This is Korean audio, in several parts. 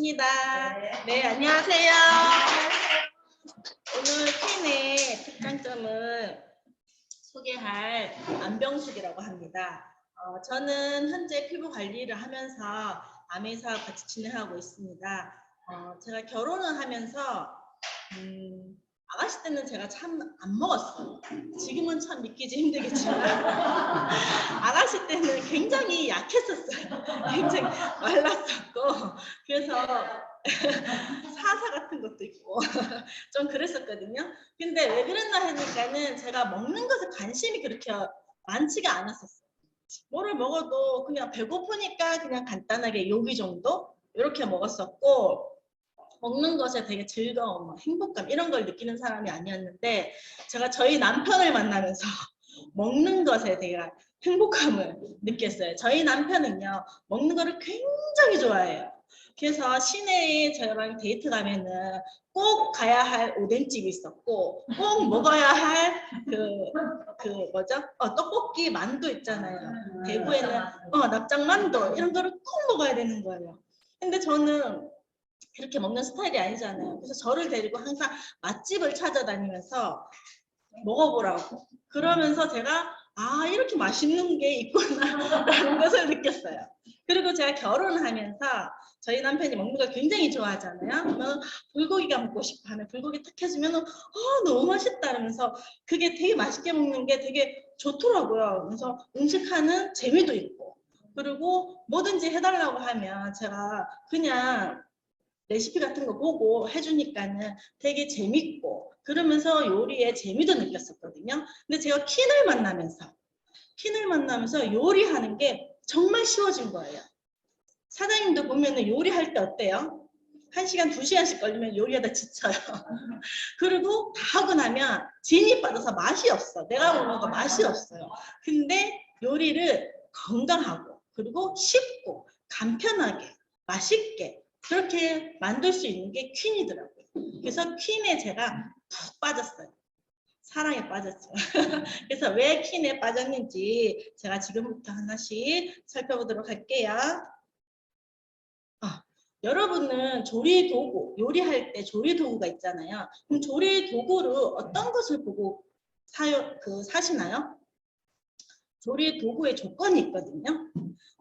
하겠습니다. 네, 안녕하세요. 오늘 퀸의 특장점을 소개할 안병숙이라고 합니다. 저는 현재 피부 관리를 하면서 아메사 같이 진행하고 있습니다. 제가 결혼을 하면서 아가씨 때는 제가 참 안 먹었어요. 지금은 참 믿기지 힘들겠지만 아가씨 때는 굉장히 약했었어요. 굉장히 말랐었고 그래서 사사 같은 것도 있고 좀 그랬었거든요. 근데 왜 그랬나 하니까는 제가 먹는 것에 관심이 그렇게 많지가 않았었어요. 뭐를 먹어도 그냥 배고프니까 그냥 간단하게 요기 정도 이렇게 먹었었고 먹는 것에 되게 즐거움, 행복감 이런 걸 느끼는 사람이 아니었는데 제가 저희 남편을 만나면서 먹는 것에 되게 행복감을 느꼈어요. 저희 남편은요 먹는 거를 굉장히 좋아해요. 그래서 시내에 저랑 데이트 가면은 꼭 가야 할 오뎅집이 있었고 꼭 먹어야 할 뭐죠? 떡볶이 만두 있잖아요. 대구에는 납작만두 이런 거를 꼭 먹어야 되는 거예요. 근데 저는 그렇게 먹는 스타일이 아니잖아요. 그래서 저를 데리고 항상 맛집을 찾아다니면서 먹어보라고. 그러면서 제가 이렇게 맛있는 게 있구나라는 것을 느꼈어요. 그리고 제가 결혼하면서 저희 남편이 먹는 걸 굉장히 좋아하잖아요. 그러면 불고기가 먹고 싶어 하면 불고기 탁 해주면 너무 맛있다 이러면서 그게 되게 맛있게 먹는 게 되게 좋더라고요. 그래서 음식하는 재미도 있고 그리고 뭐든지 해달라고 하면 제가 그냥 레시피 같은 거 보고 해주니까는 되게 재밌고 그러면서 요리에 재미도 느꼈었거든요. 근데 제가 퀸을 만나면서 요리하는 게 정말 쉬워진 거예요. 사장님도 보면은 요리할 때 어때요? 1시간, 2시간씩 걸리면 요리하다 지쳐요. 그리고 다 하고 나면 진이 빠져서 맛이 없어. 내가 먹는 거 맛이 없어요. 근데 요리를 건강하고 그리고 쉽고 간편하게 맛있게 그렇게 만들 수 있는 게 퀸이더라고요. 그래서 퀸에 제가 푹 빠졌어요. 사랑에 빠졌죠. 그래서 왜 퀸에 빠졌는지 제가 지금부터 하나씩 살펴보도록 할게요. 여러분은 조리 도구, 요리할 때 조리 도구가 있잖아요. 그럼 조리 도구를 어떤 것을 보고 사시나요? 조리 도구의 조건이 있거든요.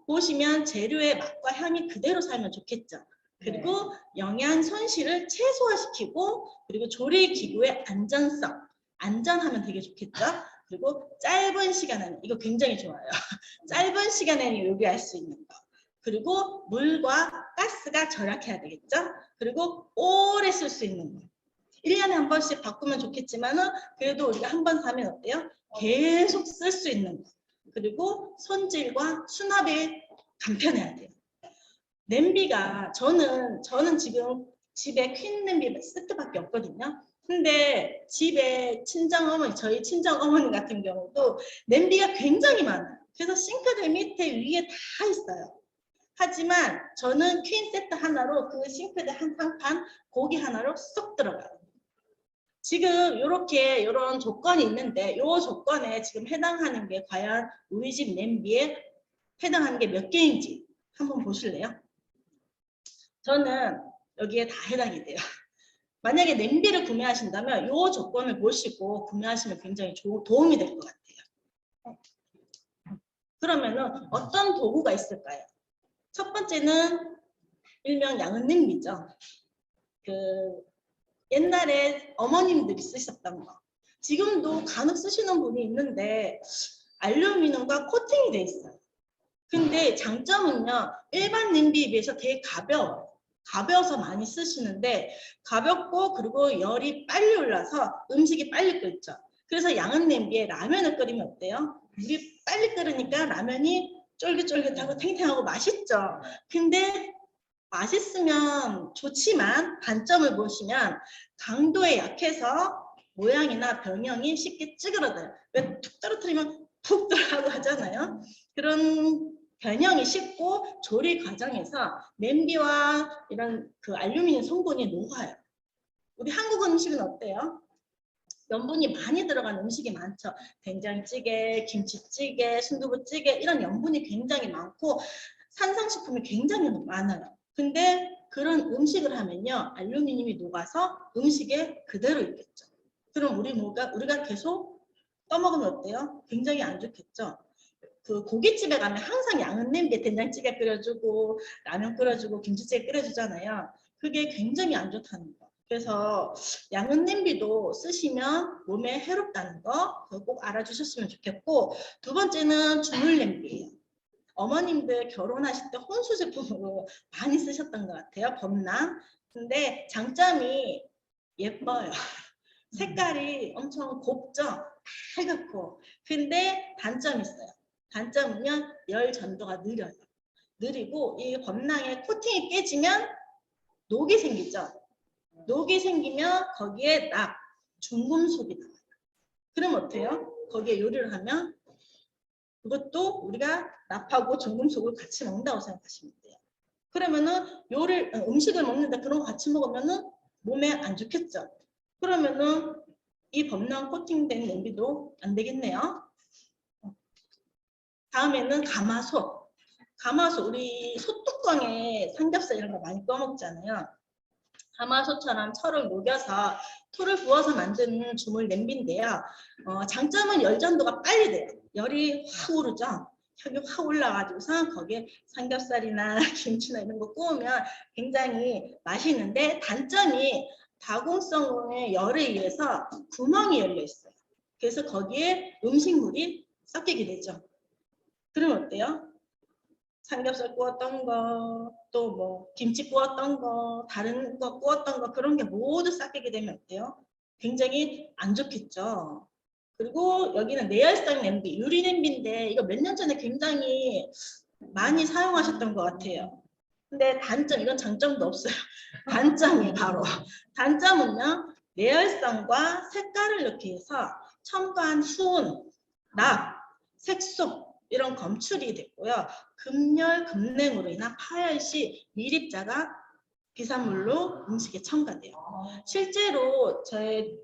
보시면 재료의 맛과 향이 그대로 살면 좋겠죠. 그리고 영양 손실을 최소화시키고 그리고 조리 기구의 안전하면 되게 좋겠죠. 그리고 짧은 시간 안에 이거 굉장히 좋아요. 짧은 시간 안에 요리할 수 있는 거. 그리고 물과 가스가 절약해야 되겠죠. 그리고 오래 쓸 수 있는 거. 1년에 한 번씩 바꾸면 좋겠지만은 그래도 우리가 한 번 사면 어때요? 계속 쓸 수 있는 거. 그리고 손질과 수납이 간편해야 돼요. 냄비가 저는 지금 집에 퀸 냄비 세트밖에 없거든요. 근데 집에 저희 친정 어머니 같은 경우도 냄비가 굉장히 많아요. 그래서 싱크대 밑에 위에 다 있어요. 하지만 저는 퀸 세트 하나로 그 싱크대 한 상판 고기 하나로 쏙 들어가요. 지금 이런 조건이 있는데 이 조건에 지금 해당하는 게 과연 우리 집 냄비에 해당하는 게 몇 개인지 한번 보실래요? 저는 여기에 다 해당이 돼요. 만약에 냄비를 구매하신다면 이 조건을 보시고 구매하시면 굉장히 도움이 될 것 같아요. 그러면은 어떤 도구가 있을까요? 첫 번째는 일명 양은 냄비죠. 옛날에 어머님들이 쓰셨던 거. 지금도 간혹 쓰시는 분이 있는데 알루미늄과 코팅이 돼 있어요. 근데 장점은요. 일반 냄비에 비해서 되게 가벼워요. 가벼워서 많이 쓰시는데 가볍고 그리고 열이 빨리 올라서 음식이 빨리 끓죠. 그래서 양은 냄비에 라면을 끓이면 어때요? 물이 빨리 끓으니까 라면이 쫄깃쫄깃하고 탱탱하고 맛있죠. 근데 맛있으면 좋지만 단점을 보시면 강도에 약해서 모양이나 변형이 쉽게 찌그러져요. 왜 툭 떨어뜨리면 푹 들어가고 하잖아요. 그런 변형이 쉽고 조리 과정에서 냄비와 이런 알루미늄 성분이 녹아요. 우리 한국 음식은 어때요? 염분이 많이 들어간 음식이 많죠. 된장찌개, 김치찌개, 순두부찌개 이런 염분이 굉장히 많고 산성식품이 굉장히 많아요. 근데 그런 음식을 하면요, 알루미늄이 녹아서 음식에 그대로 있겠죠. 그럼 우리가 계속 떠먹으면 어때요? 굉장히 안 좋겠죠. 그 고깃집에 가면 항상 양은 냄비에 된장찌개 끓여주고 라면 끓여주고 김치찌개 끓여주잖아요. 그게 굉장히 안 좋다는 거. 그래서 양은 냄비도 쓰시면 몸에 해롭다는 거 그거 꼭 알아주셨으면 좋겠고, 두 번째는 주물 냄비예요. 어머님들 결혼하실 때 혼수 제품으로 많이 쓰셨던 것 같아요. 범랑. 근데 장점이 예뻐요. 색깔이 엄청 곱죠? 빨갛고. 근데 단점이 있어요. 단점은요, 열 전도가 느려요. 느리고 이 범랑의 코팅이 깨지면 녹이 생기죠. 녹이 생기면 거기에 중금속이 나와요. 그럼 어때요? 거기에 요리를 하면 그것도 우리가 납하고 중금속을 같이 먹는다고 생각하시면 돼요. 그러면은 음식을 먹는데 그런 거 같이 먹으면은 몸에 안 좋겠죠. 그러면은 이 범랑 코팅된 냄비도 안 되겠네요. 다음에는 가마솥. 가마솥, 우리 솥뚜껑에 삼겹살 이런 거 많이 꺼먹잖아요. 가마솥처럼 철을 녹여서 토를 부어서 만드는 주물 냄비인데요. 장점은 열 전도가 빨리 돼요. 열이 확 오르죠. 혈이 확 올라가지고서 거기에 삼겹살이나 김치나 이런 거 구우면 굉장히 맛있는데, 단점이 가공성의 열에 의해서 구멍이 열려 있어요. 그래서 거기에 음식물이 섞이게 되죠. 그럼 어때요? 삼겹살 구웠던 거, 또 뭐 김치 구웠던 거, 다른 거 구웠던 거, 그런 게 모두 섞이게 되면 어때요? 굉장히 안 좋겠죠. 그리고 여기는 내열성 냄비, 유리 냄비인데 이거 몇 년 전에 굉장히 많이 사용하셨던 것 같아요. 근데 이건 장점도 없어요. 단점이 바로, 단점은요, 내열성과 색깔을 넣기 위해서 첨가한 수은, 납, 색소 이런 검출이 됐고요. 급열, 급냉으로 인한 파열 시 미립자가 비산물로 음식에 첨가돼요. 실제로 저의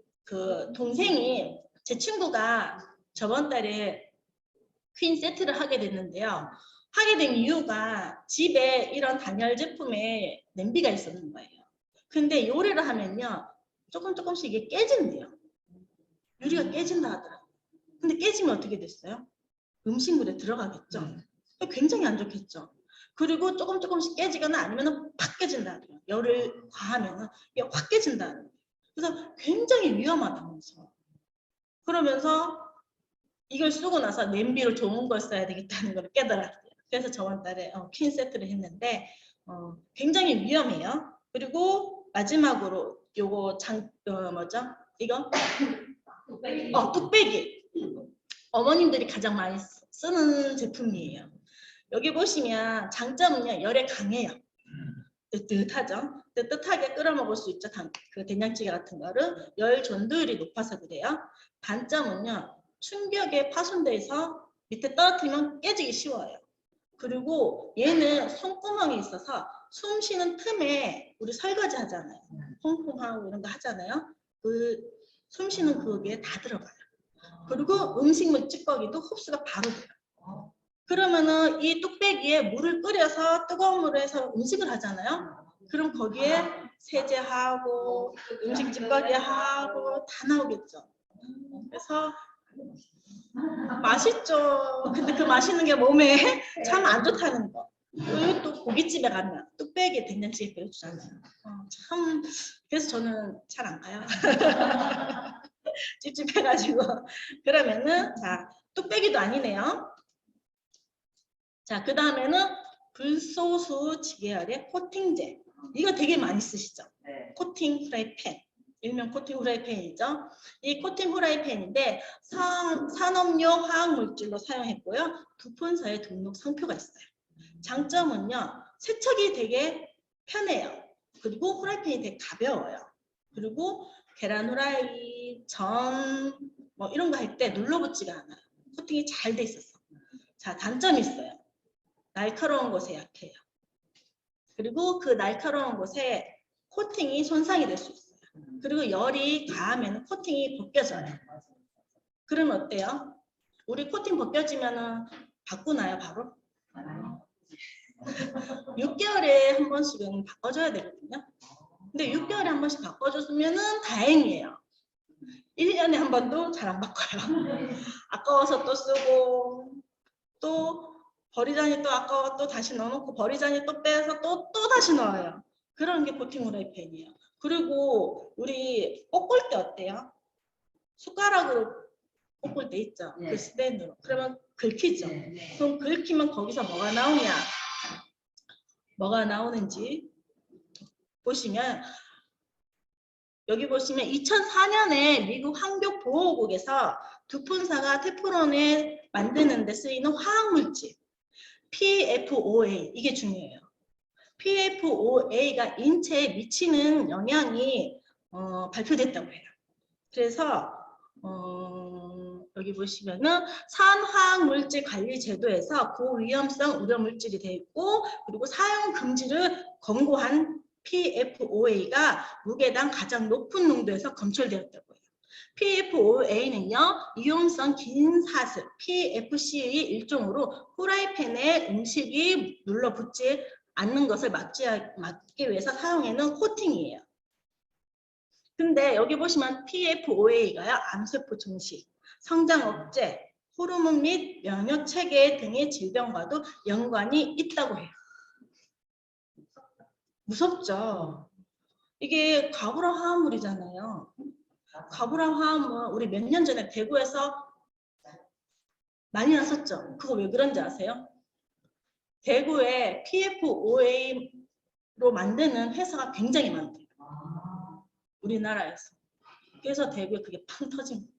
제 친구가 저번 달에 퀸 세트를 하게 됐는데요. 하게 된 이유가 집에 이런 단열 제품에 냄비가 있었는 거예요. 근데 요리를 하면요, 조금씩 이게 깨진대요. 유리가 깨진다 하더라고요. 근데 깨지면 어떻게 됐어요? 음식물에 들어가겠죠. 굉장히 안 좋겠죠. 그리고 조금씩 깨지거나 아니면 팍 깨진다 하더라고요. 열을 과하면 이게 확 깨진다. 그래서 굉장히 위험하다면서. 그러면서 이걸 쓰고 나서 냄비를 좋은 걸 써야 되겠다는 걸 깨달았어요. 그래서 저번 달에 퀸 세트를 했는데 굉장히 위험해요. 그리고 마지막으로 요거 뭐죠? 이거? 뚝배기. 어머님들이 가장 많이 쓰는 제품이에요. 여기 보시면 장점은요, 열에 강해요. 뜨뜻하죠? 뜨뜻하게 끓여 먹을 수 있죠. 그 된장찌개 같은 거를 열 전도율이 높아서 그래요. 단점은요, 충격에 파손돼서 밑에 떨어뜨리면 깨지기 쉬워요. 그리고 얘는 손구멍이 있어서 숨 쉬는 틈에 우리 설거지 하잖아요. 퐁퐁하고 이런 거 하잖아요. 그 숨 쉬는 그게 다 들어가요. 그리고 음식물 찌꺼기도 흡수가 바로 돼요. 그러면은 이 뚝배기에 물을 끓여서 뜨거운 물에 해서 음식을 하잖아요. 그럼 거기에 세제하고 음식 찌꺼기하고 다 나오겠죠. 그래서 맛있죠. 근데 그 맛있는 게 몸에 참 안 좋다는 거. 그리고 또 고깃집에 가면 뚝배기에 된장찌개 끓여주잖아요. 참, 그래서 저는 잘 안 가요. 찝찝해가지고. 그러면은 자, 뚝배기도 아니네요. 자, 그 다음에는 불소수 지계열의 코팅제. 이거 되게 많이 쓰시죠? 네. 코팅 후라이팬. 일명 코팅 후라이팬이죠. 이 코팅 후라이팬인데 산업용 화학물질로 사용했고요. 두폰사의 등록 상표가 있어요. 장점은요, 세척이 되게 편해요. 그리고 후라이팬이 되게 가벼워요. 그리고 계란 후라이, 전, 뭐 이런 거 할 때 눌러붙지가 않아요. 코팅이 잘 돼 있었어. 자, 단점이 있어요. 날카로운 곳에 약해요. 그리고 그 날카로운 곳에 코팅이 손상이 될 수 있어요. 그리고 열이 가하면 코팅이 벗겨져요. 그러면 어때요? 우리 코팅 벗겨지면은 바꾸나요, 바로? 6개월에 한 번씩은 바꿔줘야 되거든요. 근데 6개월에 한 번씩 바꿔줬으면 다행이에요. 1년에 한 번도 잘 안 바꿔요. 아까워서 또 쓰고, 또 버리자니 또 아까워 또 다시 넣어놓고, 버리자니 또 빼서 또 다시 넣어요. 그런 게 코팅 후라이팬이에요. 그리고 우리 볶을 때 어때요? 숟가락으로 볶을 때 있죠? 네. 그 스탠드로. 그러면 긁히죠? 네. 그럼 긁히면 거기서 뭐가 나오냐? 뭐가 나오는지 보시면, 여기 보시면 2004년에 미국 환경보호국에서 두폰사가 테프론을 만드는 데 쓰이는 화학물질 PFOA, 이게 중요해요. PFOA가 인체에 미치는 영향이 발표됐다고 해요. 그래서 여기 보시면은 산화학물질 관리 제도에서 고위험성 우려물질이 되어 있고, 그리고 사용 금지를 권고한 PFOA가 무게당 가장 높은 농도에서 검출되었다고 해요. PFOA는요, 이온성 긴사슬 PFC의 일종으로 후라이팬에 음식이 눌러붙지 않는 것을 막기 위해서 사용하는 코팅이에요. 근데 여기 보시면 PFOA가요, 암세포 증식, 성장 억제, 호르몬 및 면역 체계 등의 질병과도 연관이 있다고 해요. 무섭죠? 이게 가불화 화합물이잖아요. 가불화 화합물 우리 몇 년 전에 대구에서 많이 났었죠? 그거 왜 그런지 아세요? 대구에 PFOA로 만드는 회사가 굉장히 많대요. 우리나라에서. 그래서 대구에 그게 팡 터진 거예요.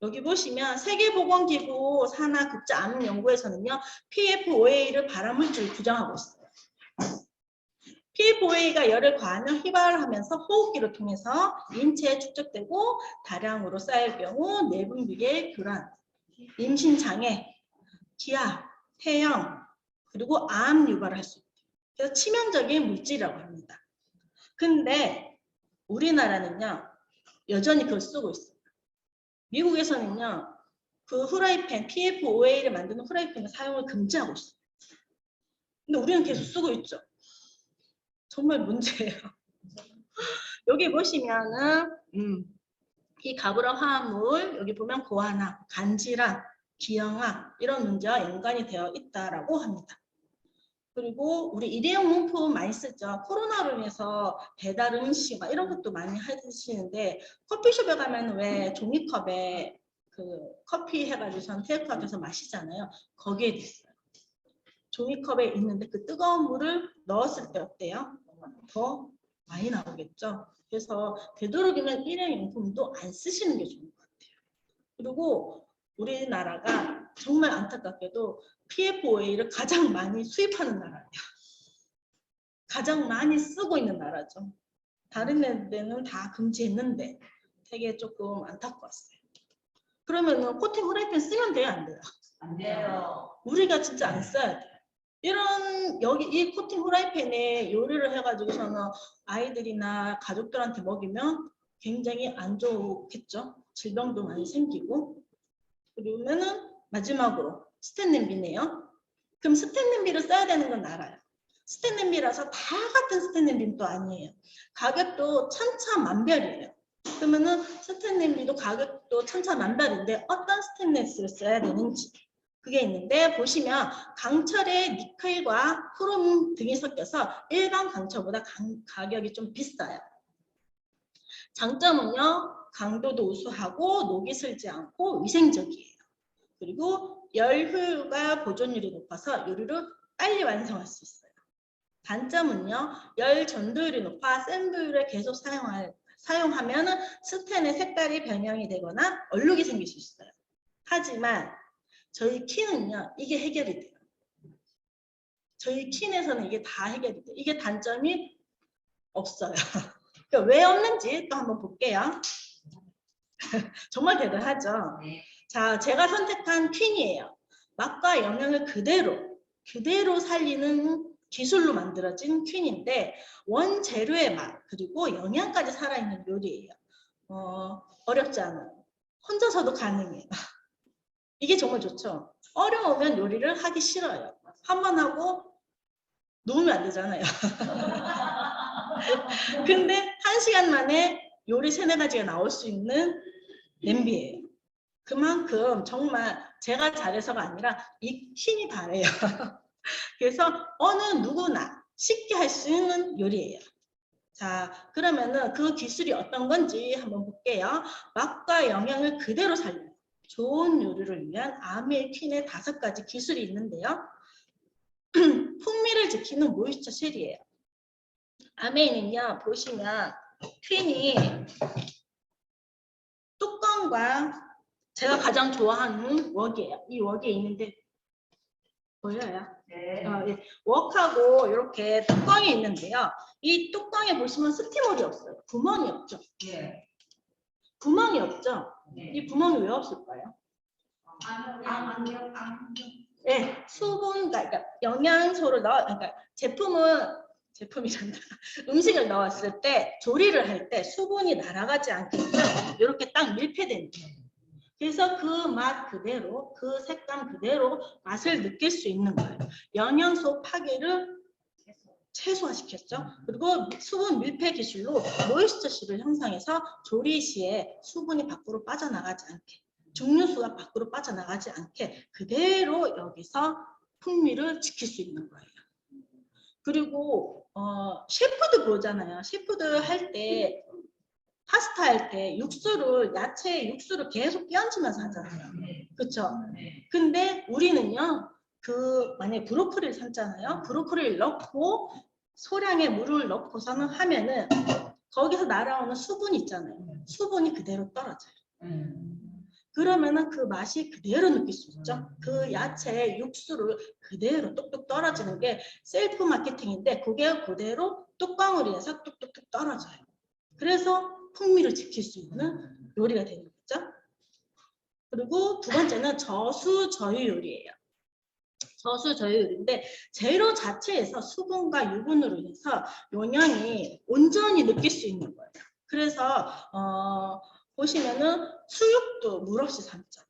여기 보시면 세계보건기구 산하국제암연구에서는요, PFOA를 발암물질로 규정하고 있어요. PFOA가 열을 과하면 휘발하면서 호흡기를 통해서 인체에 축적되고 다량으로 쌓일 경우 내분비계 교란, 임신장애, 기아, 폐렴, 그리고 암 유발을 할 수 있대요. 그래서 치명적인 물질이라고 합니다. 근데 우리나라는요, 여전히 그걸 쓰고 있어요. 미국에서는요, 그 후라이팬, PFOA를 만드는 후라이팬의 사용을 금지하고 있어요. 근데 우리는 계속 쓰고 있죠. 정말 문제예요. 여기 보시면은 이 가불화 화합물, 여기 보면 고환압, 간질환, 기형압 이런 문제와 연관이 되어 있다라고 합니다. 그리고 우리 일회용 문품 많이 쓰죠. 코로나로 인해서 배달 음식 막 이런 것도 많이 하시는데, 커피숍에 가면 왜 종이컵에 그 커피 해가지고 테이크아웃해서 마시잖아요. 거기에 있어요. 종이컵에 있는데 그 뜨거운 물을 넣었을 때 어때요? 더 많이 나오겠죠. 그래서 되도록이면 일회용품도 안 쓰시는 게 좋은 것 같아요. 그리고 우리나라가 정말 안타깝게도 PFOA를 가장 많이 수입하는 나라예요. 가장 많이 쓰고 있는 나라죠. 다른 데는 다 금지했는데 되게 조금 안타까웠어요. 그러면은 코팅 후라이팬 쓰면 돼요, 안 돼요? 안 돼요. 우리가 진짜 안 써야 돼요. 이런 여기 이 코팅 후라이팬에 요리를 해가지고서는 아이들이나 가족들한테 먹이면 굉장히 안 좋겠죠. 질병도 많이 생기고. 그러면은 마지막으로 스텐 냄비네요. 그럼 스텐 냄비를 써야 되는 건 알아요. 스텐 냄비라서 다 같은 스텐 냄비는 또 아니에요. 가격도 천차만별이에요. 그러면은 스텐 냄비도 가격도 천차만별인데 어떤 스테인리스를 써야 되는지 그게 있는데, 보시면 강철에 니켈과 크롬 등이 섞여서 일반 강철보다 가격이 좀 비싸요. 장점은요, 강도도 우수하고 녹이 슬지 않고 위생적이에요. 그리고 열 효율과 보존율이 높아서 요리를 빨리 완성할 수 있어요. 단점은요, 열 전도율이 높아 센 불에 계속 사용하면 스텐의 색깔이 변형이 되거나 얼룩이 생길 수 있어요. 하지만 저희 키는요, 이게 해결이 돼요. 저희 킨에서는 이게 다 해결이 돼요. 이게 단점이 없어요. 그러니까 왜 없는지 또 한번 볼게요. 정말 대단하죠? 자, 제가 선택한 퀸이에요. 맛과 영양을 그대로 살리는 기술로 만들어진 퀸인데, 원재료의 맛 그리고 영양까지 살아있는 요리예요. 어렵지 않아요. 혼자서도 가능해요. 이게 정말 좋죠. 어려우면 요리를 하기 싫어요. 한 번 하고 놓으면 안 되잖아요. 근데 1시간 만에 요리 3-4가지가 나올 수 있는 냄비예요. 그만큼 정말 제가 잘해서가 아니라 이 힘이 바래요. 그래서 어느 누구나 쉽게 할 수 있는 요리예요. 자, 그러면은 그 기술이 어떤 건지 한번 볼게요. 맛과 영양을 그대로 살리는 좋은 요리를 위한 아메 퀸의 5가지 기술이 있는데요. 풍미를 지키는 모이스처 쉘이에요. 아메는요, 보시면 퀸이 뚜껑과 제가 가장 좋아하는 웍이에요. 이 웍에 있는데 보여요? 네. 예. 웍하고 이렇게 뚜껑이 있는데요. 이 뚜껑에 보시면 스티머리 없어요. 구멍이 없죠. 네. 구멍이 없죠. 네. 이 구멍이 왜 없을까요? 네, 수분, 그러니까 영양소를 그러니까 제품이란다. 음식을 넣었을 때 조리를 할 때 수분이 날아가지 않게끔 이렇게 딱 밀폐되는 거예요. 그래서 그 맛 그대로, 그 색감 그대로 맛을 느낄 수 있는 거예요. 영양소 파괴를 최소화시켰죠. 그리고 수분 밀폐 기술로 모이스처 실을 형성해서 조리 시에 수분이 밖으로 빠져나가지 않게, 증류수가 밖으로 빠져나가지 않게 그대로 여기서 풍미를 지킬 수 있는 거예요. 그리고 셰프도 보잖아요. 셰프도 할 때 파스타 할 때 야채 육수를 계속 끼얹으면서 하잖아요. 그렇죠? 근데 우리는요. 만약에 브로콜리를 삶잖아요. 브로콜리를 넣고 소량의 물을 넣고서는 하면은 거기서 날아오는 수분이 있잖아요. 수분이 그대로 떨어져요. 그러면은 그 맛이 그대로 느낄 수 있죠. 그 야채의 육수를 그대로 뚝뚝 떨어지는 게 셀프 마케팅인데 그게 그대로 뚜껑을 인해서 뚝뚝뚝 떨어져요. 그래서 풍미를 지킬 수 있는 요리가 되는 거죠. 그리고 2번째는 저수저유 요리예요. 저수저유 요리인데 재료 자체에서 수분과 유분으로 인해서 영양이 온전히 느낄 수 있는 거예요. 그래서 보시면은 수육도 물 없이 삶죠.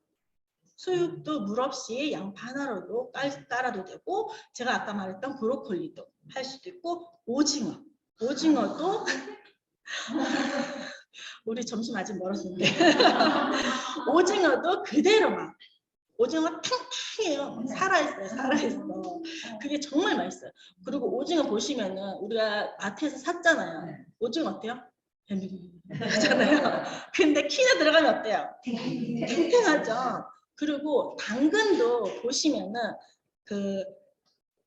수육도 물 없이 양파 하나로도 깔아도 되고 제가 아까 말했던 브로콜리도 할 수도 있고 오징어도 우리 점심 아직 멀었는데 오징어도 그대로만 오징어가 탕탕해요. 살아있어. 그게 정말 맛있어요. 그리고 오징어 보시면은 우리가 마트에서 샀잖아요. 오징어 어때요? 하잖아요. 근데 퀸에 들어가면 어때요? 탱탱하죠. 그리고 당근도 보시면은 그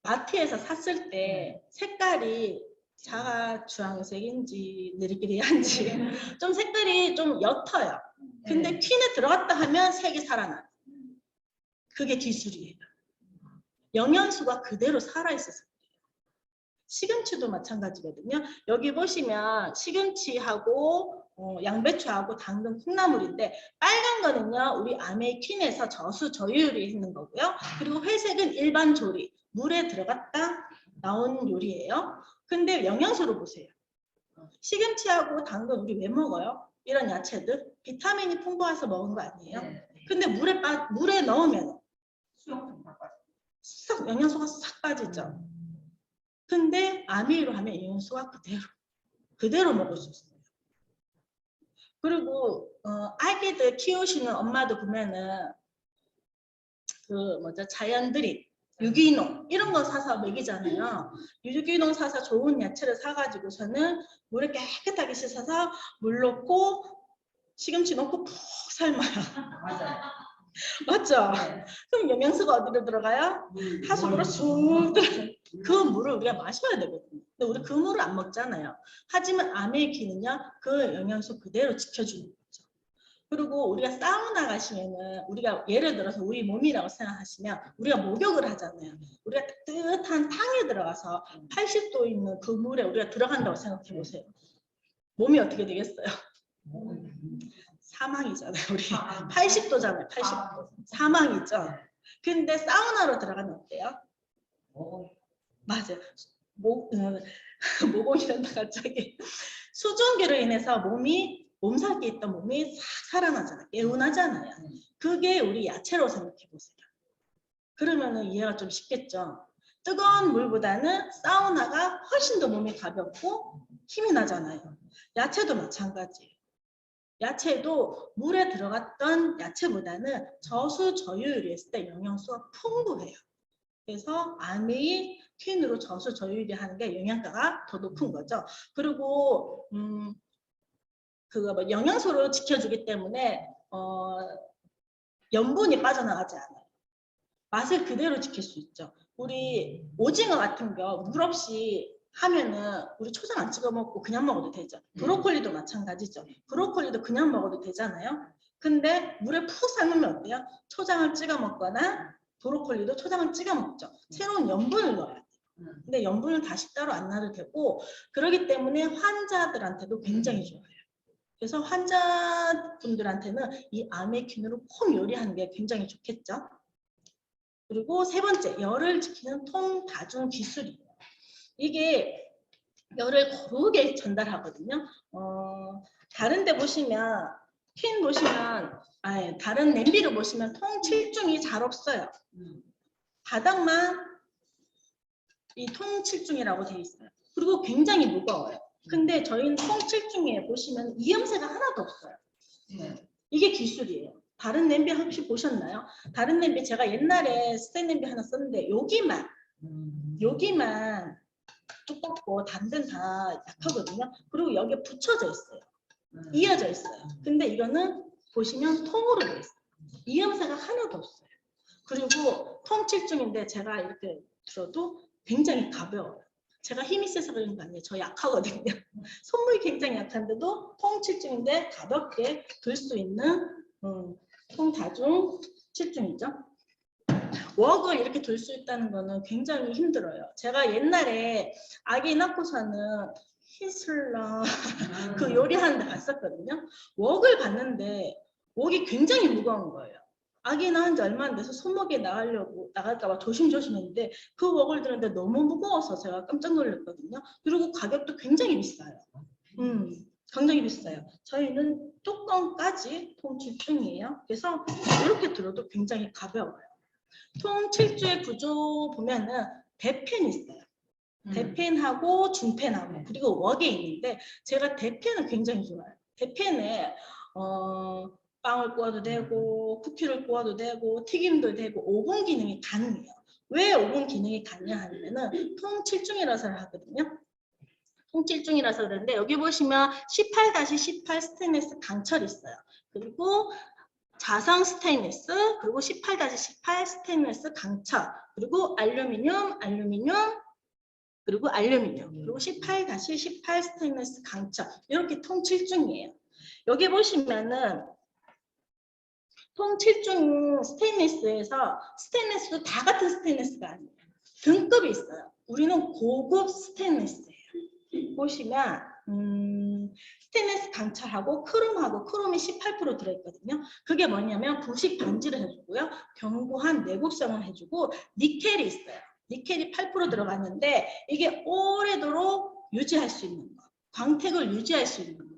마트에서 샀을 때 색깔이 자가 주황색인지 느리끼리한지 좀 색깔이 좀 옅어요. 근데 퀸에 들어갔다 하면 색이 살아나요. 그게 기술이에요. 영양소가 그대로 살아있어서. 시금치도 마찬가지거든요. 여기 보시면 시금치하고 양배추하고 당근, 콩나물인데 빨간 거는요. 우리 아메 퀸에서 저수저유 요리 했는 거고요. 그리고 회색은 일반 조리, 물에 들어갔다 나온 요리예요. 근데 영양소를 보세요. 시금치하고 당근 우리 왜 먹어요? 이런 야채들 비타민이 풍부해서 먹은 거 아니에요? 근데 물에 넣으면 싹 영양소가 싹 빠지죠. 근데 아미로 하면 영양소가 그대로 먹을 수 있어요. 그리고 아기들 키우시는 엄마도 보면은 자연 드립, 유기농 이런 거 사서 먹이잖아요. 유기농 사서 좋은 야채를 사가지고서는 물에 깨끗하게 씻어서 물 넣고 시금치 넣고 푹 삶아요. 맞아요. 맞죠? 그럼 영양소가 어디로 들어가요? 하수구로 쑥 들어가요. 그 물을 우리가 마셔야 되거든요. 근데 우리 그 물을 안 먹잖아요. 하지만 아메 퀸은요, 그 영양소 그대로 지켜주는 거죠. 그리고 우리가 사우나 가시면은 우리가 예를 들어서 우리 몸이라고 생각하시면 우리가 목욕을 하잖아요. 우리가 따뜻한 탕에 들어가서 80도 있는 그 물에 우리가 들어간다고 생각해 보세요. 몸이 어떻게 되겠어요? 사망이잖아요. 우리 80도잖아요. 80도. 사망이죠. 근데 사우나로 들어가면 어때요? 맞아요. 모공이란다 갑자기. 수증기로 인해서 몸살기 있던 몸이 싹 살아나잖아요. 개운하잖아요. 그게 우리 야채로 생각해 보세요. 그러면은 이해가 좀 쉽겠죠. 뜨거운 물보다는 사우나가 훨씬 더 몸이 가볍고 힘이 나잖아요. 야채도 마찬가지예요. 야채도 물에 들어갔던 야채보다는 저수저유율이 있을 때 영양소가 풍부해요. 그래서 아미 퀸으로 저수저유율이 하는 게 영양가가 더 높은 거죠. 그리고 그거 뭐 영양소를 지켜주기 때문에 염분이 빠져나가지 않아요. 맛을 그대로 지킬 수 있죠. 우리 오징어 같은 거 물 없이 하면은 우리 초장 안 찍어 먹고 그냥 먹어도 되죠. 브로콜리도 마찬가지죠. 브로콜리도 그냥 먹어도 되잖아요. 근데 물에 푹 삶으면 어때요? 초장을 찍어 먹거나 브로콜리도 초장을 찍어 먹죠. 새로운 염분을 넣어야 돼요. 근데 염분은 다시 따로 안 놔도 되고, 그렇기 때문에 환자들한테도 굉장히 좋아요. 그래서 환자분들한테는 이 아메퀸으로 콩 요리하는 게 굉장히 좋겠죠. 그리고 세 번째, 열을 지키는 통다중 기술이에요. 이게 열을 고르게 전달하거든요. 다른 데 보시면, 퀸 보시면, 다른 냄비를 보시면 통 7중이 잘 없어요. 바닥만 이 통 7중이라고 되어 있어요. 그리고 굉장히 무거워요. 근데 저희는 통 7중에 보시면 이염새가 하나도 없어요. 이게 기술이에요. 다른 냄비 혹시 보셨나요? 다른 냄비 제가 옛날에 스테인 냄비 하나 썼는데 여기만 두껍고 다른 데는 다 약하거든요. 그리고 여기에 붙여져 있어요. 이어져 있어요. 근데 이거는 보시면 통으로 되어 있어요. 이염새가 하나도 없어요. 그리고 통 7중인데 제가 이렇게 들어도 굉장히 가벼워요. 제가 힘이 세서 그런 거 아니에요. 저 약하거든요. 손목이 굉장히 약한데도 통 7중인데 가볍게 들 수 있는 통다중 7중이죠. 웍을 이렇게 들 수 있다는 거는 굉장히 힘들어요. 제가 옛날에 아기 낳고서는 히슬러 그 요리하는 데 갔었거든요. 웍을 봤는데 웍이 굉장히 무거운 거예요. 아기 낳은 지 얼마 안 돼서 손목에 나갈까 봐 조심조심했는데 그 웍을 드는데 너무 무거워서 제가 깜짝 놀랐거든요. 그리고 가격도 굉장히 비싸요. 굉장히 비싸요. 저희는 뚜껑까지 통 7중이에요. 그래서 이렇게 들어도 굉장히 가벼워요. 통 7주의 구조 보면은 대펜이 있어요. 대펜하고 중펜하고 그리고 웍에 있는데 제가 대펜은 굉장히 좋아요. 대펜에 빵을 구워도 되고 쿠키를 구워도 되고 튀김도 되고 오븐 기능이 가능해요. 왜 오븐 기능이 가능냐 하면은 통 7중이라서 하거든요. 통 7중이라서 그러는데 여기 보시면 18-18 스테인리스 강철이 있어요. 그리고 자성 스테인리스, 그리고 18-18 스테인리스 강철, 그리고 알루미늄, 그리고 알루미늄, 그리고 18-18 스테인리스 강철, 이렇게 통 7중이에요. 여기 보시면은 통 7중 스테인리스에서 스테인리스도 다 같은 스테인리스가 아니에요. 등급이 있어요. 우리는 고급 스테인리스예요. 보시면 스테인리스 강철하고 크롬이 18% 들어있거든요. 그게 뭐냐면 부식 방지를 해주고요. 견고한 내구성을 해주고 니켈이 있어요. 니켈이 8% 들어갔는데 이게 오래도록 유지할 수 있는 거. 광택을 유지할 수 있는 거예요.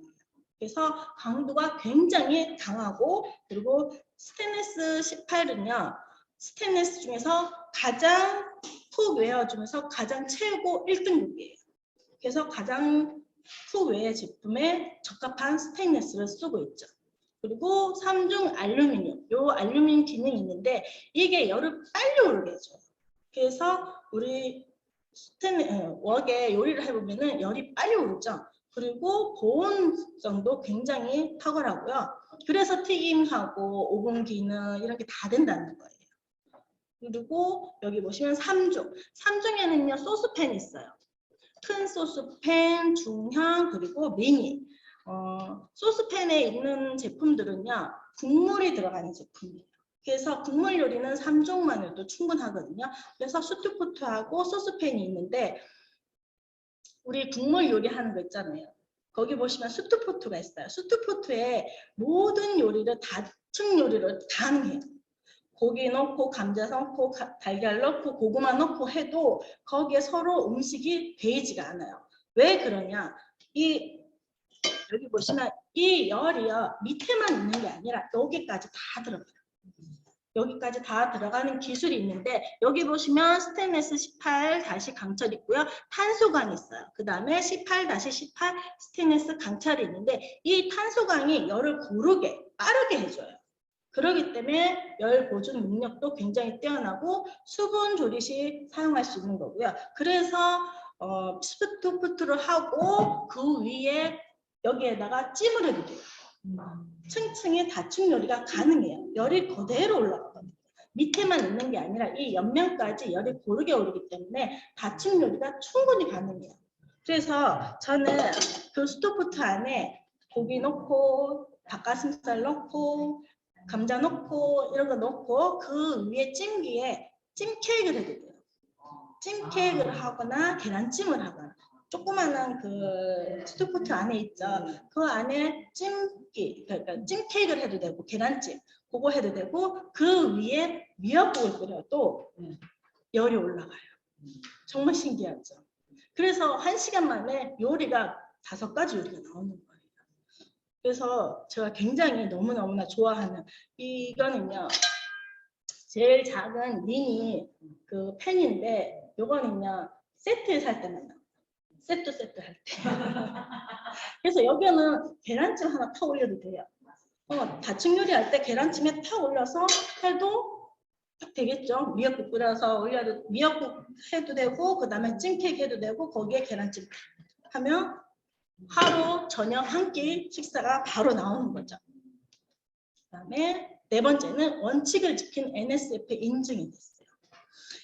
그래서 강도가 굉장히 강하고 그리고 스테인리스 18은요. 스테인리스 중에서 가장 푹 외워주면서 가장 최고 1등급이에요. 그래서 가장 푹 외의 제품에 적합한 스테인리스를 쓰고 있죠. 그리고 3중 알루미늄, 요 알루미늄 기능이 있는데 이게 열을 빨리 오르게 해줘요. 그래서 우리 웍에 요리를 해보면은 열이 빨리 오르죠. 그리고 보온성도 굉장히 탁월하고요. 그래서 튀김하고 오븐 기능 이런 게 다 된다는 거예요. 그리고 여기 보시면 3중에는요 소스팬이 있어요. 큰 소스팬, 중형, 그리고 미니. 소스팬에 있는 제품들은요 국물이 들어가는 제품이에요. 그래서 국물 요리는 3중만 해도 충분하거든요. 그래서 스투포트하고 소스팬이 있는데 우리 국물 요리하는 거 있잖아요. 거기 보시면 스투포트가 있어요. 스투포트에 모든 요리를 다층 요리를 가능해요. 고기 넣고 감자 넣고 달걀 넣고 고구마 넣고 해도 거기에 서로 음식이 배이지가 않아요. 왜 그러냐? 여기 보시면 이 열이요 밑에만 있는 게 아니라 여기까지 다 들어가요. 여기까지 다 들어가는 기술이 있는데 여기 보시면 스테인리스 18 강철 있고요. 탄소광이 있어요. 그 다음에 18-18 스테인리스 강철이 있는데 이 탄소광이 열을 고르게 빠르게 해줘요. 그렇기 때문에 열 보존 능력도 굉장히 뛰어나고 수분 조리 시 사용할 수 있는 거고요. 그래서 스토프트를 하고 그 위에 여기에다가 찜을 해도 돼요. 층층의 다층 요리가 가능해요. 열이 그대로 올라가거든요. 밑에만 있는 게 아니라 이 옆면까지 열이 고르게 오르기 때문에 다층 요리가 충분히 가능해요. 그래서 저는 그 스토프트 안에 고기 넣고 닭가슴살 넣고 감자 넣고 이런 거 넣고 그 위에 찜기에 찜 케이크를 해도 돼요. 찜 케이크를 하거나 계란찜을 하거나 조그마한 그 스토프트 안에 있죠. 그 안에 찜기, 그러니까 찜 케이크를 해도 되고 계란찜 그거 해도 되고 그 위에 미역국을 끓여도 열이 올라가요. 정말 신기하죠. 그래서 1시간 만에 요리가 5가지 요리가 나오는 거예요. 그래서 제가 굉장히 너무너무나 좋아하는 이거는요. 제일 작은 미니 그 팬인데 요거는요. 세트에 살 때만 나와요. 세트 할 때. 그래서 여기는 계란찜 하나 타 올려도 돼요. 다층 요리할 때 계란찜에 타 올려서 해도 딱 되겠죠. 미역국 끓여서 올려도 미역국 해도 되고 그 다음에 찜케이크 해도 되고 거기에 계란찜 하면 하루 저녁 한 끼 식사가 바로 나오는 거죠. 그 다음에 네 번째는 원칙을 지킨 NSF 인증이 됐어요.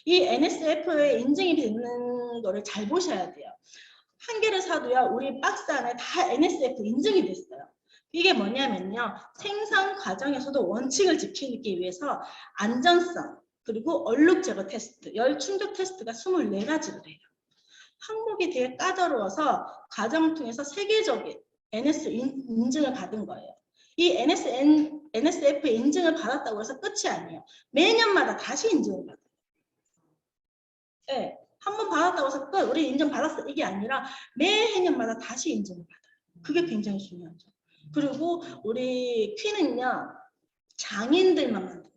이 NSF에 인증이 되는 거를 잘 보셔야 돼요. 한 개를 사도요. 우리 박스 안에 다 NSF 인증이 됐어요. 이게 뭐냐면요. 생산 과정에서도 원칙을 지키기 위해서 안전성 그리고 얼룩 제거 테스트, 열 충족 테스트가 24가지를 해요. 항목이 되게 까다로워서 과정을 통해서 세계적인 NS 인증을 받은 거예요. 이 NSF 인증을 받았다고 해서 끝이 아니에요. 매년마다 다시 인증을 받아요. 네, 한 번 받았다고 해서 끝, 우리 인증 받았어 이게 아니라 매해년마다 다시 인증을 받아요. 그게 굉장히 중요하죠. 그리고 우리 퀸은요 장인들만 만든다.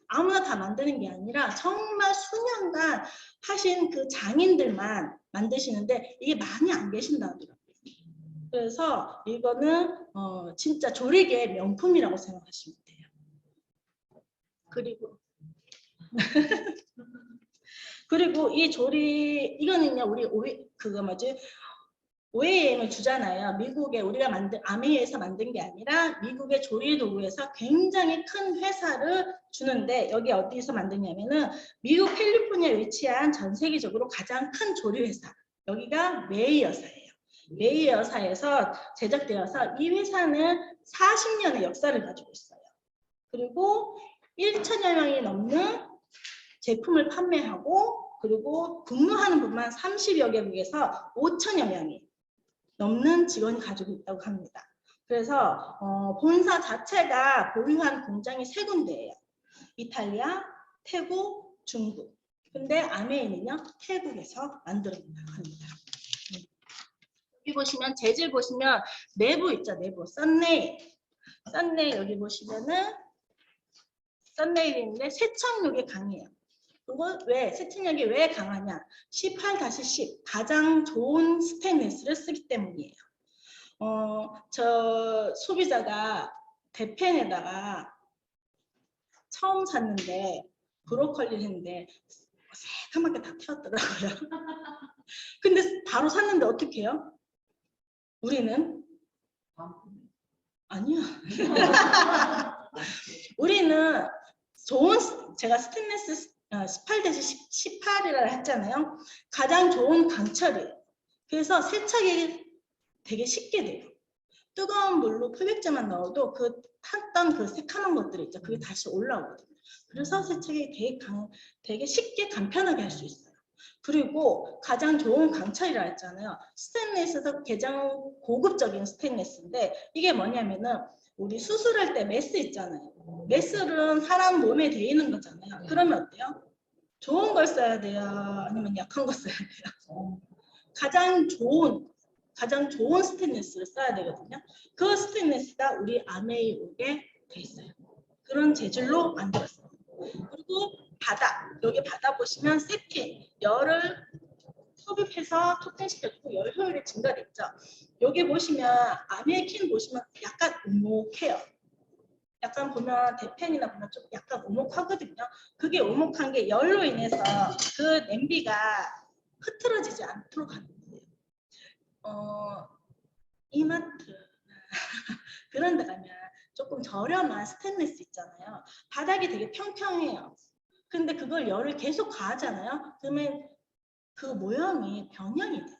아무나 다 만드는 게 아니라 정말 수년간 하신 그 장인들만 만드시는데 이게 많이 안 계신다 하더라고요. 그래서 이거는 진짜 조리계의 명품이라고 생각하시면 돼요. 그리고 이 조리 이거는요 우리 OEM을 주잖아요. 미국에 우리가 만든 아메이에서 만든 게 아니라 미국의 조리 도구에서 굉장히 큰 회사를 주는데 여기 어디서 만드냐면은 미국 캘리포니아에 위치한 전 세계적으로 가장 큰 조리 회사 여기가 메이 여사예요. 메이 여사에서 제작되어서 이 회사는 40년의 역사를 가지고 있어요. 그리고 1천여 명이 넘는 제품을 판매하고 그리고 근무하는 분만 30여 개국에서 5천여 명이 넘는 직원이 가지고 있다고 합니다. 그래서 본사 자체가 보유한 공장이 3군데예요. 이탈리아, 태국, 중국. 근데 아메이는요 태국에서 만들어낸다고 합니다. 여기 보시면 재질 보시면 내부 있죠. 내부 썬네일 여기 보시면은 썬네일인데 세척력이 강해요. 그리고 왜 세척력이 왜 강하냐? 18-10 가장 좋은 스테인리스를 쓰기 때문이에요. 저 소비자가 대펜에다가 처음 샀는데 브로콜리를 했는데 새까맣게 다 튀었더라고요. 근데 바로 샀는데 어떻게 해요? 우리는 아니야. 우리는 좋은 제가 스테인리스 18-18이라 했잖아요. 가장 좋은 강철이에요. 그래서 세척이 되게 쉽게 돼요. 뜨거운 물로 표백제만 넣어도 그 탔던 그 새카만 것들이 있죠. 그게 다시 올라오거든요. 그래서 세척이 되게 쉽게 간편하게 할 수 있어요. 그리고 가장 좋은 강철이라 했잖아요. 스테인리스에서 가장 고급적인 스테인리스인데 이게 뭐냐면은 우리 수술할 때 메스 있잖아요. 메스는 사람 몸에 돼 있는 거잖아요. 그러면 어때요? 좋은 걸 써야 돼요? 아니면 약한 거 써야 돼요? 가장 좋은 스테인리스를 써야 되거든요. 그 스테인리스가 우리 아메이 옥에 돼 있어요. 그런 재질로 만들었어요. 그리고 바다, 여기 바다 보시면 세팅, 열을 흡입해서 촉진시켜주고 열 효율이 증가됐죠. 여기 보시면 아메킨 보시면 약간 오목해요. 약간 보면 대펜이나 보면 좀 약간 오목하거든요. 그게 오목한 게 열로 인해서 그 냄비가 흐트러지지 않도록 하는 거예요. 이마트 그런 데 가면 조금 저렴한 스테인리스 있잖아요. 바닥이 되게 평평해요. 근데 그걸 열을 계속 가하잖아요. 그러면 그 모양이 변형이 돼요.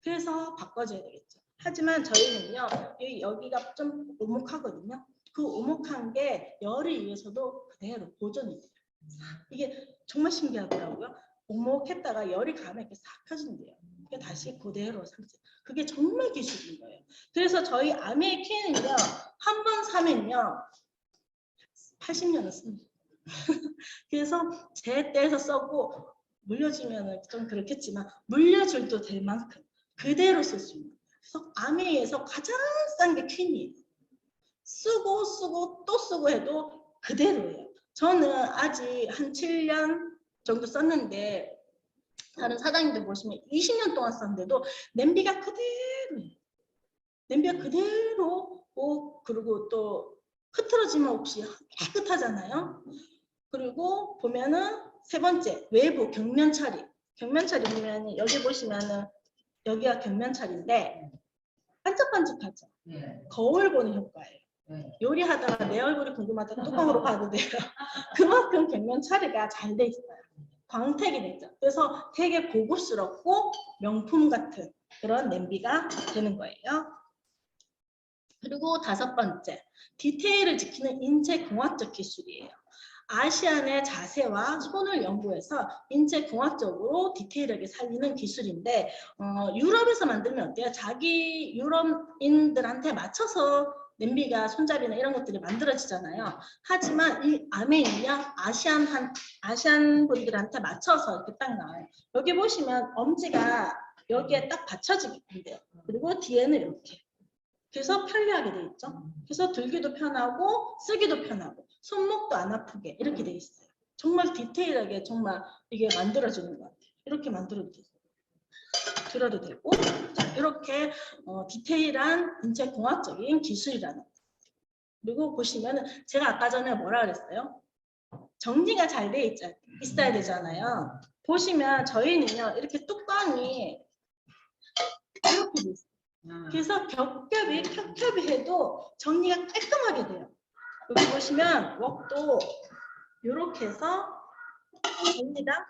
그래서 바꿔줘야 되겠죠. 하지만 저희는요, 여기가 좀 오목하거든요. 그 오목한 게 열에 의해서도 그대로 보존이 돼요. 이게 정말 신기하더라고요. 오목했다가 열이 가면 이렇게 싹 펴진대요. 그게 다시 그대로 상태. 그게 정말 기술인 거예요. 그래서 저희 아메이킨은요, 한 번 사면요, 80년을 씁니다. 그래서 제 때에서 썼고, 물려주면 좀 그렇겠지만, 물려줄도 될 만큼 그대로 쓸 수 있는 거예요. 그래서 아메이에서 가장 싼 게 퀸이에요. 쓰고 또 쓰고 해도 그대로예요. 저는 아직 한 7년 정도 썼는데 다른 사장님들 보시면 20년 동안 썼는데도 냄비가 그대로예요. 냄비가 그대로 그리고 또 흐트러짐 없이 깨끗하잖아요. 그리고 보면은 세 번째 외부 격면 처리. 격면 처리 보면 여기 보시면은 여기가 격면 처리인데 반짝반짝하죠. 거울 보는 효과예요. 요리하다가 내 얼굴이 궁금하다 뚜껑으로 봐도 돼요. 그만큼 격면 처리가 잘 돼 있어요. 광택이 되죠. 그래서 되게 고급스럽고 명품 같은 그런 냄비가 되는 거예요. 그리고 다섯 번째, 디테일을 지키는 인체공학적 기술이에요. 아시안의 자세와 손을 연구해서 인체공학적으로 디테일하게 살리는 기술인데 유럽에서 만들면 어때요? 자기 유럽인들한테 맞춰서 냄비가 손잡이나 이런 것들이 만들어지잖아요. 하지만 이 아메이는요, 아시안 분들한테 맞춰서 이렇게 딱 나와요. 여기 보시면 엄지가 여기에 딱 받쳐지게 돼요. 그리고 뒤에는 이렇게. 그래서 편리하게 돼 있죠. 그래서 들기도 편하고 쓰기도 편하고 손목도 안 아프게 이렇게 돼 있어요. 정말 디테일하게 정말 이게 만들어지는 것 같아요. 이렇게 만들어도 돼요. 들어도 되고 자, 이렇게 디테일한 인체공학적인 기술이라는 거예요. 그리고 보시면은 제가 아까 전에 뭐라 그랬어요? 정리가 잘 돼 있어야 되잖아요. 보시면 저희는요 이렇게 뚜껑이 이렇게 돼 있어요. 그래서 겹겹이 해도 정리가 깔끔하게 돼요. 여기 보시면 웍도 이렇게 해서 정리가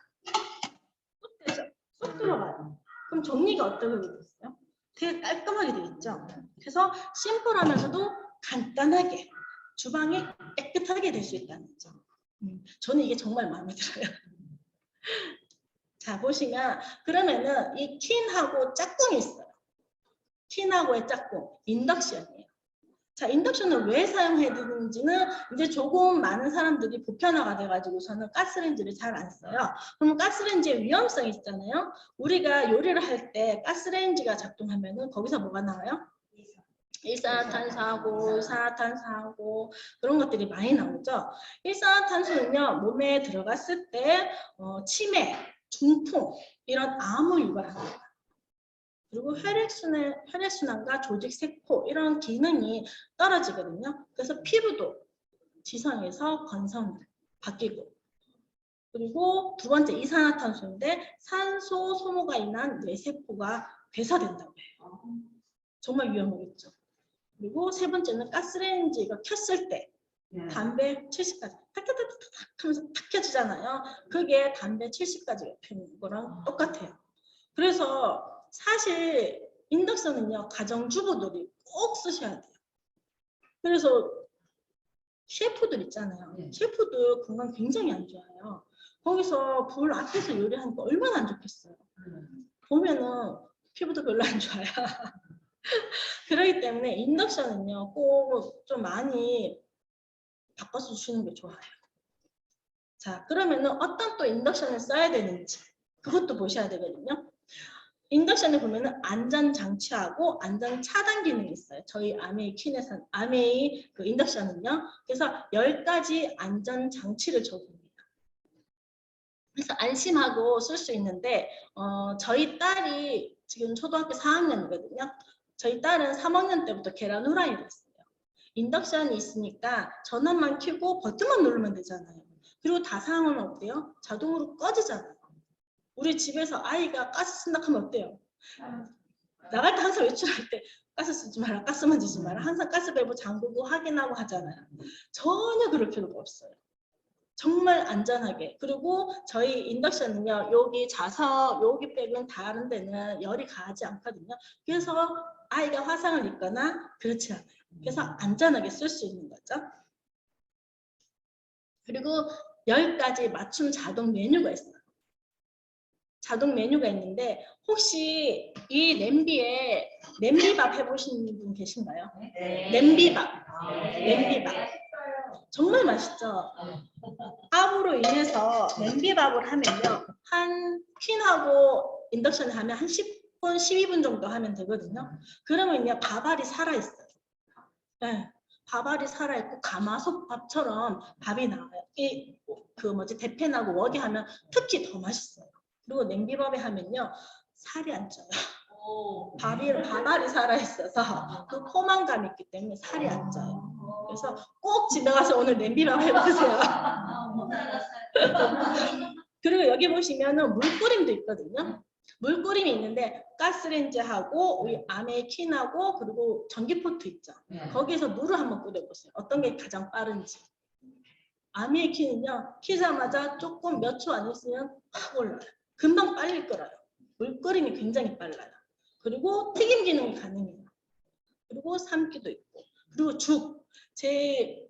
쏙 되죠. 쏙 들어가요. 그럼 정리가 어떻게 되겠어요? 되게 깔끔하게 되어 있죠. 그래서 심플하면서도 간단하게 주방이 깨끗하게 될 수 있다는 점. 저는 이게 정말 마음에 들어요. 자 보시면 그러면은 이 퀸하고 짝꿍이 있어요. 퀸하고의 짝꿍 인덕션이에요. 자, 인덕션을 왜 사용해야 되는지는 이제 조금 많은 사람들이 보편화가 돼가지고서는 가스레인지를 잘 안 써요. 그러면 가스레인지의 위험성이 있잖아요. 우리가 요리를 할 때 가스레인지가 작동하면은 거기서 뭐가 나와요? 일산화탄소하고 이산화탄소하고 그런 것들이 많이 나오죠. 일산화탄소는요 몸에 들어갔을 때 치매, 중풍 이런 암을 유발합니다. 그리고 혈액순환과 조직세포 이런 기능이 떨어지거든요. 그래서 피부도 지성에서 건성 바뀌고 그리고 두 번째 이산화탄소인데 산소 소모가 인한 뇌세포가 괴사된다고 해요. 정말 위험하겠죠. 그리고 세 번째는 가스레인지가 켰을 때 담배 70까지 탁탁탁탁 하면서 탁 켜지잖아요. 그게 담배 70까지가 피우는 거랑 똑같아요. 그래서 사실 인덕션은요 가정주부들이 꼭 쓰셔야 돼요. 그래서 셰프들 있잖아요. 셰프들 건강 굉장히 안 좋아요. 거기서 불 앞에서 요리하니까 얼마나 안 좋겠어요. 보면은 피부도 별로 안 좋아요. 그렇기 때문에 인덕션은요 꼭 좀 많이 바꿔서 주시는 게 좋아요. 자 그러면은 어떤 또 인덕션을 써야 되는지 그것도 보셔야 되거든요. 인덕션에 보면은 안전 장치하고 안전 차단 기능이 있어요. 저희 아메이 퀸에서 아메이 그 인덕션은요. 그래서 10가지 안전 장치를 적용합니다. 그래서 안심하고 쓸 수 있는데 저희 딸이 지금 초등학교 4학년이거든요. 저희 딸은 3학년 때부터 계란 후라이를 했어요. 인덕션이 있으니까 전원만 켜고 버튼만 누르면 되잖아요. 그리고 다 사용하면 어때요? 자동으로 꺼지잖아요. 우리 집에서 아이가 가스 쓴다 하면 어때요? 나갈 때 항상 외출할 때 가스 쓰지 마라, 가스 만지지 마라. 항상 가스 밸브 잠그고 확인하고 하잖아요. 전혀 그럴 필요가 없어요. 정말 안전하게. 그리고 저희 인덕션은요, 여기 좌석, 여기 빼고는 다른 데는 열이 가지 않거든요. 그래서 아이가 화상을 입거나 그렇지 않아요. 그래서 안전하게 쓸 수 있는 거죠. 그리고 10가지 맞춤 자동 메뉴가 있어요. 자동 메뉴가 있는데 혹시 이 냄비에 냄비밥 해보신 분 계신가요? 네. 냄비밥. 냄비밥. 정말 맛있죠? 밥으로 인해서 냄비밥을 하면요. 한 퀸하고 인덕션에 하면 한 10분, 12분 정도 하면 되거든요. 그러면요. 밥알이 살아있어요. 네. 밥알이 살아있고 가마솥밥처럼 밥이 나와요. 대패나고 웍이 하면 특히 더 맛있어요. 그리고 냄비밥에 하면요. 살이 안 쪄요. 밥알이 살아있어서 그 포만감이 있기 때문에 살이 안 쪄요. 그래서 꼭 집에 가서 오늘 냄비밥 해보세요. 그리고 여기 보시면은 물끓임도 있거든요. 물끓임이 있는데 가스레인지하고 우리 아메 퀸하고 그리고 전기포트 있죠. 거기에서 물을 한번 끓여보세요. 어떤 게 가장 빠른지. 아메 퀸은요. 키자마자 조금 몇 초 안 있으면 확 올라요. 금방 빨리 끓어요. 물끓임이 굉장히 빨라요. 그리고 튀김 기능이 가능해요. 그리고 삶기도 있고. 그리고 죽. 제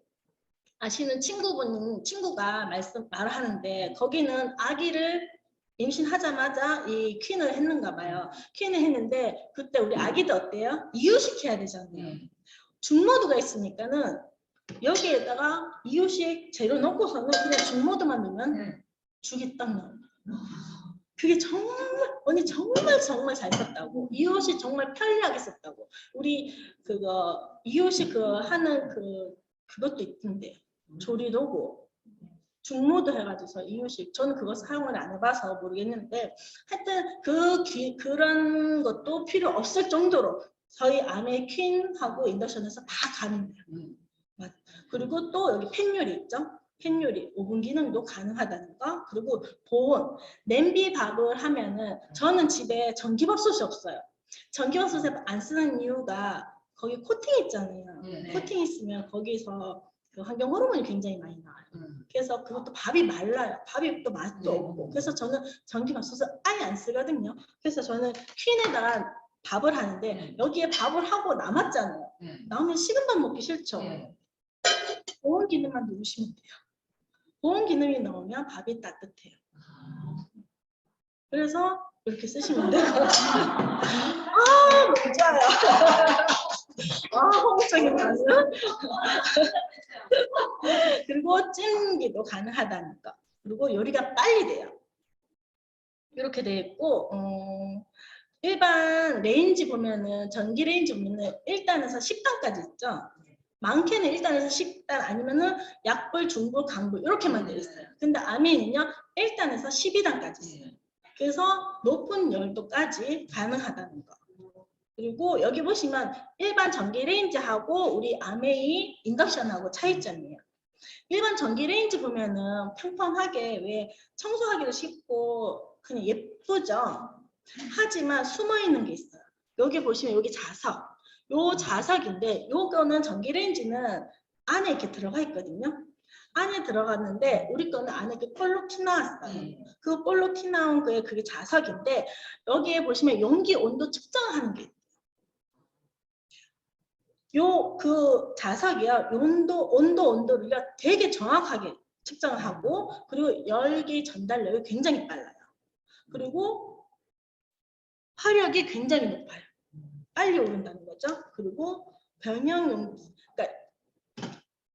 아시는 친구가 말을 하는데 거기는 아기를 임신하자마자 이 퀸을 했는가 봐요. 퀸을 했는데 그때 우리 아기들 어때요? 이유식해야 되잖아요. 중모드가 있으니까는 여기에다가 이유식 재료 넣고서는 그냥 중모드만 넣으면 죽이 딱 나와요. 그게 정말 언니 정말 잘 썼다고. 이유식 정말 편리하게 썼다고. 우리 그거 이유식 하는 그것도 있던데요. 조리도구 중모드 해가지고 이유식 저는 그거 사용을 안 해봐서 모르겠는데 하여튼 그런 것도 필요 없을 정도로 저희 아메 퀸하고 인덕션에서 다 가능해요. 그리고 또 여기 팬 요리 있죠? 팬 요리 오븐 기능도 가능하다는 거. 그리고 보온 냄비밥을 하면은 저는 집에 전기밥솥이 없어요. 전기밥솥에 안 쓰는 이유가 거기 코팅 있잖아요. 코팅 있으면 거기서 그 환경 호르몬이 굉장히 많이 나와요. 그래서 그것도 밥이 말라요. 밥이 또 맛도 없고. 그래서 저는 전기밥솥을 아예 안 쓰거든요. 그래서 저는 퀸에다가 밥을 하는데 여기에 밥을 하고 남았잖아요. 남으면 식은밥 먹기 싫죠. 보온 기능만 누르시면 돼요. 보온 기능이 나오면 밥이 따뜻해요. 그래서 이렇게 쓰시면 돼요. 너무 좋아요. 호흡적인 반응. 그리고 찜기도 가능하다는 거. 그리고 요리가 빨리 돼요. 이렇게 돼 있고 일반 레인지 보면은 전기 레인지 보면은 1단에서 10단까지 있죠. 많게는 1단에서 10단 아니면은 약불, 중불, 강불 이렇게만 되어 있어요. 근데 아메는요 1단에서 12단까지 있어요. 그래서 높은 열도까지 가능하다는 거. 그리고 여기 보시면 일반 전기 레인지하고 우리 아메이 인덕션하고 차이점이에요. 일반 전기 레인지 보면은 평평하게 왜 청소하기도 쉽고 그냥 예쁘죠. 하지만 숨어 있는 게 있어요. 여기 보시면 여기 자석. 요 자석인데 요거는 전기 레인지는 안에 이렇게 들어가 있거든요. 안에 들어갔는데 우리 거는 안에 그 볼록 티 나왔어요. 그 볼록 티 나온 그게 자석인데 여기에 보시면 용기 온도 측정하는 게 있어요. 그 자석이요. 온도를 되게 정확하게 측정하고 그리고 열기 전달력이 굉장히 빨라요. 그리고 화력이 굉장히 높아요. 빨리 오른다는 거죠. 그리고 변형용, 그러니까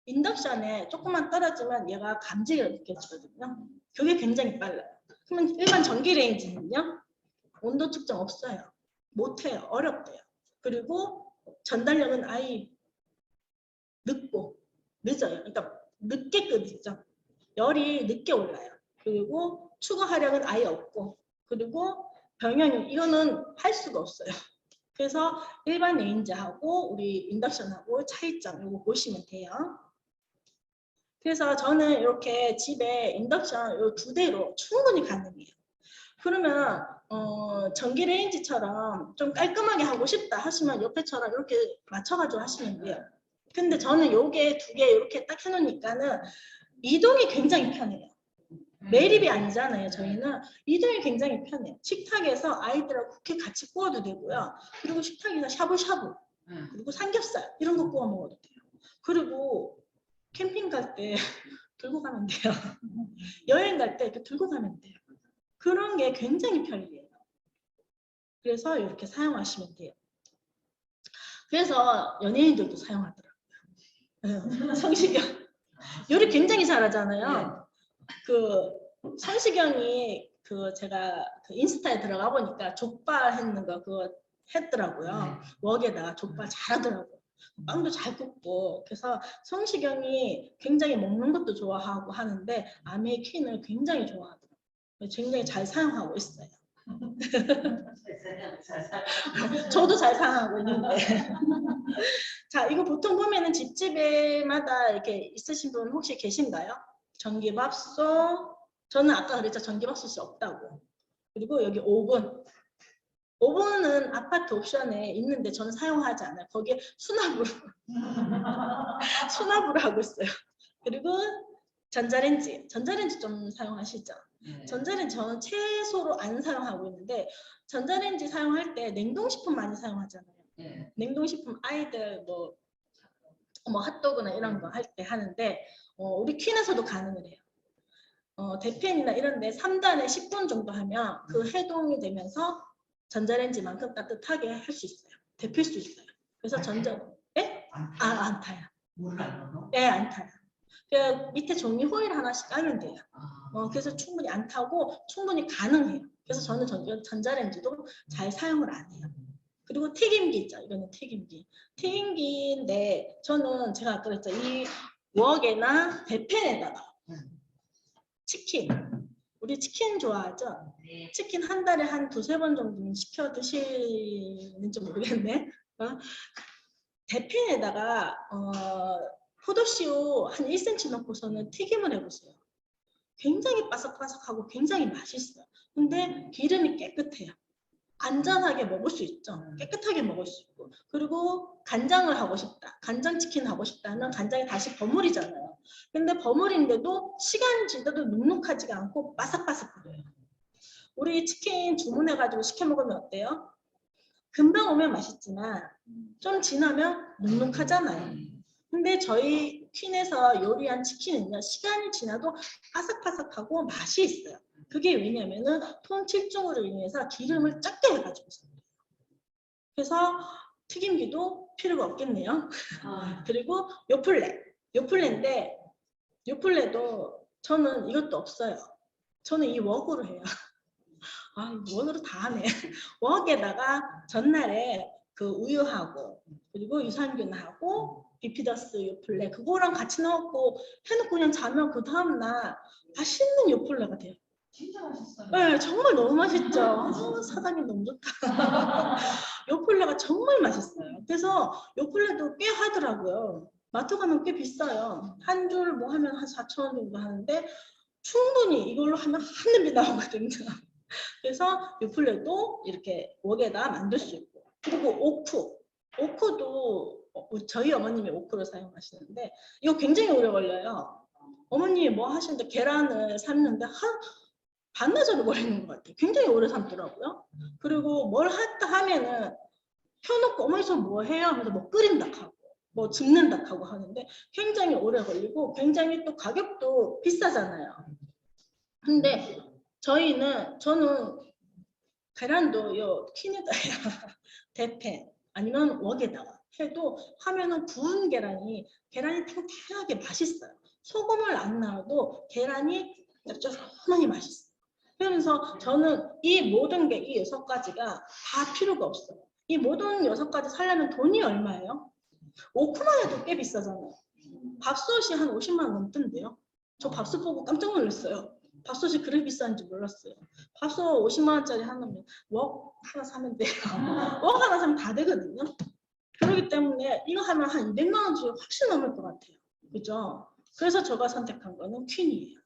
인덕션에 조금만 떨어지면 얘가 감지가 느껴지거든요. 그게 굉장히 빨라요. 그러면 일반 전기 레인지는요. 온도 측정 없어요. 못해요. 어렵대요. 그리고 전달력은 아예 늦고 늦어요. 그러니까 늦게 끓이죠. 열이 늦게 올라요. 그리고 추가 화력은 아예 없고, 그리고 병영육 이거는 할 수가 없어요. 그래서 일반 레인지하고 우리 인덕션하고 차이점 이거 보시면 돼요. 그래서 저는 이렇게 집에 인덕션 이 두 대로 충분히 가능해요. 그러면 전기 레인지처럼 좀 깔끔하게 하고 싶다 하시면 옆에처럼 이렇게 맞춰가지고 하시면 돼요. 근데 저는 요게 두 개 이렇게 딱 해놓으니까는 이동이 굉장히 편해요. 매립이 아니잖아요. 저희는 이동이 굉장히 편해요. 식탁에서 아이들하고 그렇게 같이 구워도 되고요. 그리고 식탁에서 샤브샤브, 그리고 삼겹살 이런 거 구워 먹어도 돼요. 그리고 캠핑 갈 때 들고 가면 돼요. 여행 갈 때 이렇게 들고 가면 돼요. 그런 게 굉장히 편리해요. 그래서 이렇게 사용하시면 돼요. 그래서 연예인들도 사용하더라고요. 성시경 요리 굉장히 잘하잖아요. 그 성시경이 제가 그 인스타에 들어가 보니까 족발 했는 거 그거 했더라고요. 웍에다가 족발 잘하더라고요. 빵도 잘 굽고. 그래서 성시경이 굉장히 먹는 것도 좋아하고 하는데 아메 퀸을 굉장히 좋아하더라고요. 굉장히 잘 사용하고 있어요. 저도 잘 사용하고 있는데. 자, 이거 보통 보면은 집집에마다 이렇게 있으신 분 혹시 계신가요? 전기밥솥. 저는 아까 그랬죠. 전기밥솥이 없다고. 그리고 여기 오븐. 오븐은 아파트 옵션에 있는데 저는 사용하지 않아요. 거기에 수납으로 수납으로 하고 있어요. 그리고 전자레인지. 전자레인지 좀 사용하시죠? 전자레인지 저는 최소로 안 사용하고 있는데 전자레인지 사용할 때 냉동식품 많이 사용하잖아요. 냉동식품 아이들 뭐 핫도그나 이런 거 할 때 하는데 우리 퀸에서도 가능을 해요. 대펜이나 이런 데 3단에 10분 정도 하면 그 해동이 되면서 전자레인지만큼 따뜻하게 할 수 있어요. 데필 수 있어요. 그래서 예? 안 타요. 네, 안 타요. 그 밑에 종이 호일 하나씩 까면 돼요. 그래서 충분히 안 타고 충분히 가능해요. 그래서 저는 전자레인지도 잘 사용을 안 해요. 그리고 튀김기 있죠. 이거는 튀김기. 튀김기인데 저는 제가 아까 그랬죠. 이 웍에나 대펜에다가 치킨. 우리 치킨 좋아하죠? 네. 치킨 한 달에 한 두세 번 정도는 시켜 드시는지 모르겠네. 대펜에다가 포도씨우 한 1cm 넣고서는 튀김을 해보세요. 굉장히 바삭바삭하고 굉장히 맛있어요. 근데 기름이 깨끗해요. 안전하게 먹을 수 있죠. 깨끗하게 먹을 수 있고. 그리고 간장을 하고 싶다. 간장치킨 하고 싶다면 간장이 다시 버무리잖아요. 근데 버무린데도 시간이 지나도 눅눅하지가 않고 바삭바삭해요. 우리 치킨 주문해가지고 시켜 먹으면 어때요? 금방 오면 맛있지만 좀 지나면 눅눅하잖아요. 근데 저희 퀸에서 요리한 치킨은요. 시간이 지나도 바삭바삭하고 맛이 있어요. 그게 왜냐면은 통칠중으로 인해서 기름을 적게 해가지고 있어요. 그래서 튀김기도 필요가 없겠네요. 그리고 요플레인데 요플레도 저는 이것도 없어요. 저는 이 웍으로 해요. 웍으로 다 하네. 웍에다가 전날에 그 우유하고 그리고 유산균하고 비피더스 요플레 그거랑 같이 넣고 해놓고 그냥 자면 그 다음날 맛있는 요플레가 돼요. 진짜 맛있어요. 네, 정말 너무 맛있죠. 사장님 너무 좋다. 요플레가 정말 맛있어요. 그래서 요플레도 꽤 하더라고요. 마트 가면 꽤 비싸요. 한 줄 뭐 하면 한 4,000원 정도 하는데 충분히 이걸로 하면 한 냄비 나오거든요. 그래서 요플레도 이렇게 웍에다 만들 수 있고. 그리고 오크도 저희 어머님이 오크를 사용하시는데 이거 굉장히 오래 걸려요. 어머님이 뭐 하시는데 계란을 삶는데 반나절을 걸리는 것 같아요. 굉장히 오래 삶더라고요. 그리고 뭘 했다 하면은 펴놓고 어머니 저 뭐 해요? 하면서 뭐 끓인다 하고 뭐 줍는다 하고 하는데 굉장히 오래 걸리고 굉장히 또 가격도 비싸잖아요. 근데 저는 계란도 요 퀸에다 대패 아니면 웍에다가 해도 하면은 구운 계란이 탱탱하게 맛있어요. 소금을 안 넣어도 계란이 짭조름하니 맛있어요. 그러면서 저는 이 모든 게 이 6가지가 다 필요가 없어요. 이 모든 6가지 사려면 돈이 얼마예요? 오크만 해도 꽤 비싸잖아요. 밥솥이 한 50만 원 넘던데요. 저 밥솥 보고 깜짝 놀랐어요. 밥솥이 그렇게 비싼지 몰랐어요. 밥솥 50만 원짜리 하나면 웍 하나 사면 돼요. 웍 하나 사면 다 되거든요. 그렇기 때문에 이거 하면 한 200만 원 주고 훨씬 넘을 것 같아요. 그죠? 그래서 제가 선택한 거는 퀸이에요.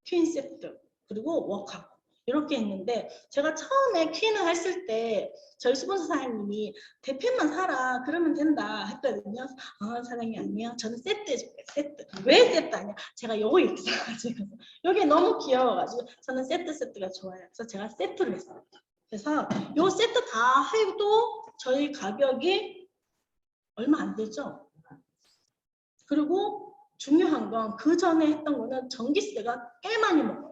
퀸 세트 그리고 웍하고 이렇게 했는데 제가 처음에 퀸을 했을 때 저희 스폰서 사장님이 대패만 사라 그러면 된다 했거든요. 아 사장님 아니요 저는 세트 해줄게요. 세트. 왜 세트 아니야? 제가 요거 있어가지고 여기 너무 귀여워가지고 저는 세트가 좋아요. 그래서 제가 세트를 했어요. 그래서 요 세트 다 해도 저희 가격이 얼마 안 되죠. 그리고 중요한 건 그 전에 했던 거는 전기세가 꽤 많이 먹어요.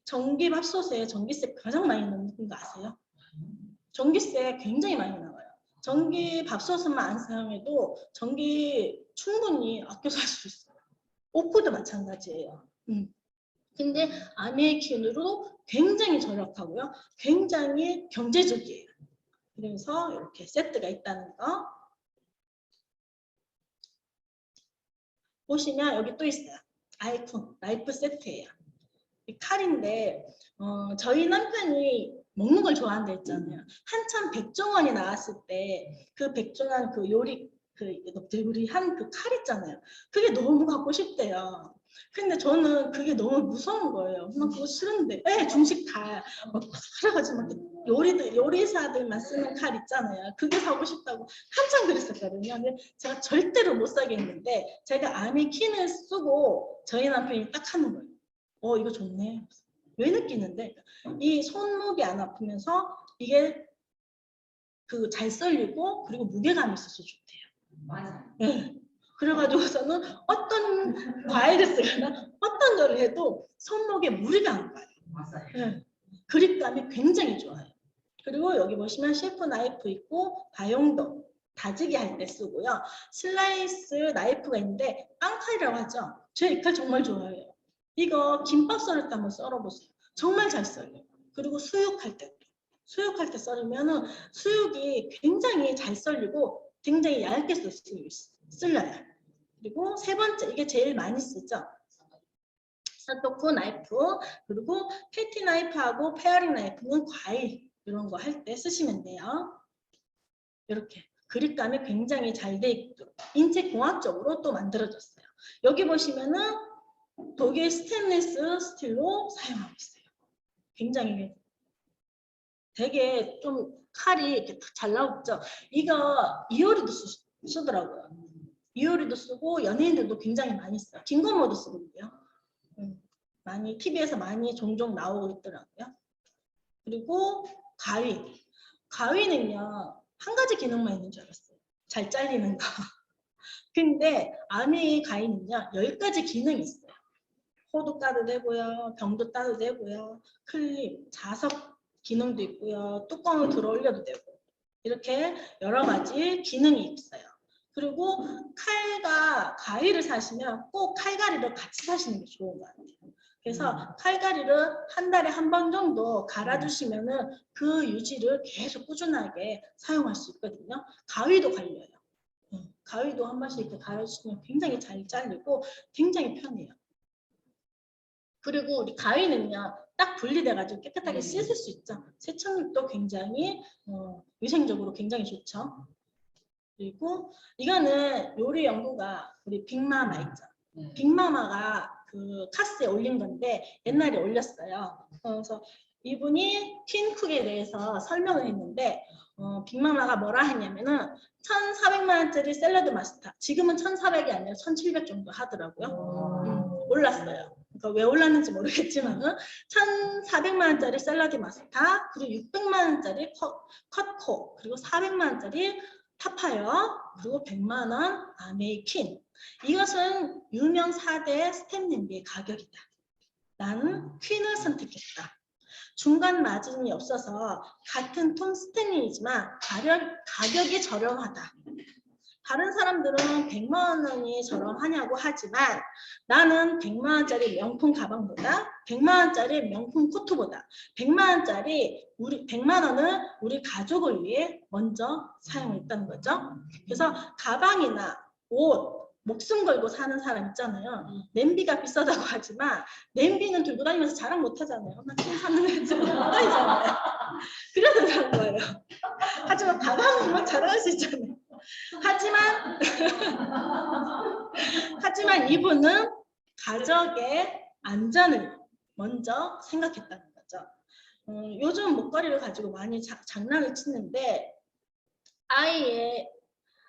전기밥솥에 전기세 가장 많이 넣는 거 아세요? 전기세 굉장히 많이 나와요. 전기밥솥만 안 사용해도 전기 충분히 아껴서 할 수 있어요. 오크도 마찬가지예요. 근데 아메이킨으로 굉장히 절약하고요. 굉장히 경제적이에요. 그래서 이렇게 세트가 있다는 거. 보시면 여기 또 있어요. 아이콘 라이프 세트예요. 이 칼인데 저희 남편이 먹는 걸 좋아한다 했잖아요. 한참 백종원이 나왔을 때 그 백종원 그 요리 한 그 칼 있잖아요. 그게 너무 갖고 싶대요. 근데 저는 그게 너무 무서운 거예요. 막 그거 싫은데, 중식 칼, 막 그래가지고 막 요리사들만 쓰는 칼 있잖아요. 그게 사고 싶다고 한참 그랬었거든요. 근데 제가 절대로 못 사겠는데 제가 아메킨을 쓰고 저희 남편이 딱 하는 거예요. 이거 좋네. 왜 느끼는데 이 손목이 안 아프면서 이게 그 잘 썰리고 그리고 무게감이 있어서 좋대요. 맞아요. 네. 그래가지고서는 어떤 과일을 쓰거나 어떤 거를 해도 손목에 무리가 안 가요. 맞아요. 네. 그립감이 굉장히 좋아요. 그리고 여기 보시면 셰프 나이프 있고 다용도 다지기 할 때 쓰고요. 슬라이스 나이프가 있는데 빵칼이라고 하죠. 저 이 칼 정말 좋아해요. 이거 김밥 썰을 때 한번 썰어보세요. 정말 잘 썰려요. 그리고 수육할 때 썰으면은 수육이 굉장히 잘 썰리고 굉장히 얇게 쓸려요. 그리고 세 번째 이게 제일 많이 쓰죠. 사토쿠 나이프 그리고 패티 나이프하고 페어링 나이프는 과일 이런 거 할 때 쓰시면 돼요. 이렇게 그립감이 굉장히 잘 돼 있도록 인체공학적으로 또 만들어졌어요. 여기 보시면은 독일 스테인리스 스틸로 사용하고 있어요. 굉장히 되게 좀 칼이 이렇게 잘 나오죠. 이거 이효리도 쓰더라고요. 이효리도 쓰고 연예인들도 굉장히 많이 써요. 김건모도 쓰거든요. 많이 TV에서 많이 종종 나오고 있더라고요. 그리고 가위는요 한 가지 기능만 있는 줄 알았어요. 잘 잘리는 거. 근데 아메이 가위는요 10가지 기능이 있어요. 호도 따도 되고요, 병도 따도 되고요, 클립, 자석 기능도 있고요, 뚜껑을 들어 올려도 되고 이렇게 여러 가지 기능이 있어요. 그리고 칼과 가위를 사시면 꼭 칼가리를 같이 사시는 게 좋은 것 같아요. 그래서 칼가리를 한 달에 한 번 정도 갈아주시면은 그 유지를 계속 꾸준하게 사용할 수 있거든요. 가위도 갈려요. 가위도 한 번씩 이렇게 갈아주시면 굉장히 잘 잘리고 굉장히 편해요. 그리고 우리 가위는요 딱 분리돼가지고 깨끗하게 씻을 수 있죠. 세척력도 굉장히 위생적으로 굉장히 좋죠. 그리고 이거는 요리 연구가 우리 빅마마 있죠. 빅마마가 그 카스에 올린 건데 옛날에 올렸어요. 그래서 이분이 퀸쿡에 대해서 설명을 했는데 빅마마가 뭐라 했냐면은 1,400만 원짜리 샐러드 마스터 지금은 1,400이 아니라 1,700 정도 하더라고요. 올랐어요. 그러니까 왜 올랐는지 모르겠지만은 1,400만 원짜리 샐러드 마스터 그리고 600만 원짜리 컷코 그리고 400만 원짜리 타파요 그리고 100만 원 아메이킨 이것은 유명 4대 스텐 냄비의 가격이다. 나는 퀸을 선택했다. 중간 마진이 없어서 같은 톤 스텐이지만 가격이 저렴하다. 다른 사람들은 100만 원이 저렴하냐고 하지만 나는 100만 원짜리 명품 가방보다 100만 원짜리 명품 코트보다 100만 원짜리 100만 원을 우리 가족을 위해 먼저 사용했다는 거죠. 그래서 가방이나 옷 목숨 걸고 사는 사람 있잖아요. 냄비가 비싸다고 하지만 냄비는 들고 다니면서 자랑 못 하잖아요. 나 지금 사는 애들 못 다니잖아요. 그래서 그런 거예요. 하지만 가방은 막 자랑할 수 있잖아요. 하지만 이분은 가족의 안전을 먼저 생각했다는 거죠. 요즘 목걸이를 가지고 많이 장난을 치는데